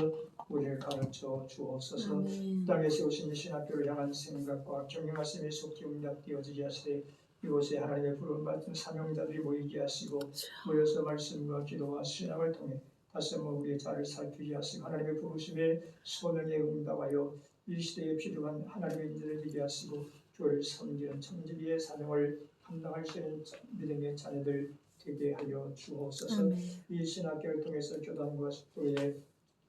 우리를 가르쳐 주옵소서. 땅에 세우신 이 신학교를 향한 생각과 경영하심의 속기 응답되어지게 하시되 이곳에 하나님의 부름 받은 사명자들이 모이게 하시고 모여서 말씀과 기도와 신앙을 통해 다시 한번 우리의 자를 살피게 하시고 하나님의 부르심에 소명에 응답하여 이 시대에 필요한 하나님의 인들을 되게 하시고 교회를 섬기는 청지기의 사명을 감당할 수 있는 믿음의 자녀들 되게 하여 주옵소서. 아멘. 이 신학교를 통해서 교단과 교회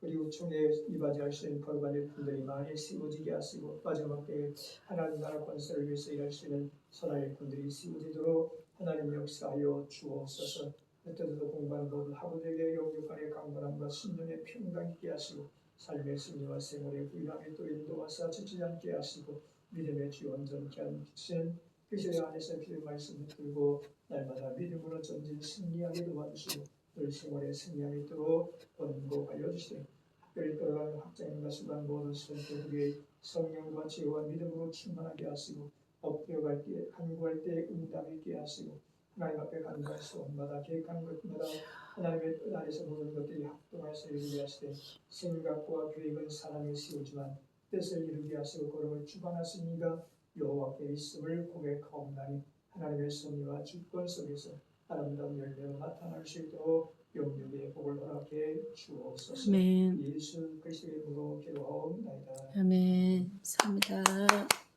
그리고 총회에 이바지할 수 있는 거룩한 분들이 많이 세워지게 하시고 마지막 때에 하나님 나라 건설을 위해서 일할 수 있는 선한 일꾼들이 세워지도록 하나님 역사하여 주옵소서. 그때도 공부하는 모든 학우들에게 영육간의 강건함과 신령의 평강 있게 하시고 삶의 승리와 생활의 부유함에 또 인도하사 지치지 않게 하시고 믿음의 주 온전케 하신 그리스도의 안에서 필요한 말씀을 들고 날마다 믿음으로 전진 승리하게 도와주시고 늘 생활에 승리함이 있도록 권고하여 주시되 특별히 들어가는 학자님과 수반 모든 성도들의 성령과 지혜와 믿음으로 충만하게 하시고 엎드려갈 때 간구할 때 응답 있게 하시고 하나님 앞에 간구할 소원마다 계획한 것마다 하나님의 뜻 안에서 모든 것들이 합동해서 이루게 하시되 생각과 계획은 사람이 세우지만 뜻을 이루게 하시고 걸음을 주관하시니가 여호와께 있음을 고백하옵나니 하나님의 섭리와 주권 속에서 아름다운 열매로 나타날 수 있도록 영육의 복을 허락해 주옵소서. 아멘. 예수 그리스도의 이름으로 기도하옵나이다. 아멘. 감사합니다.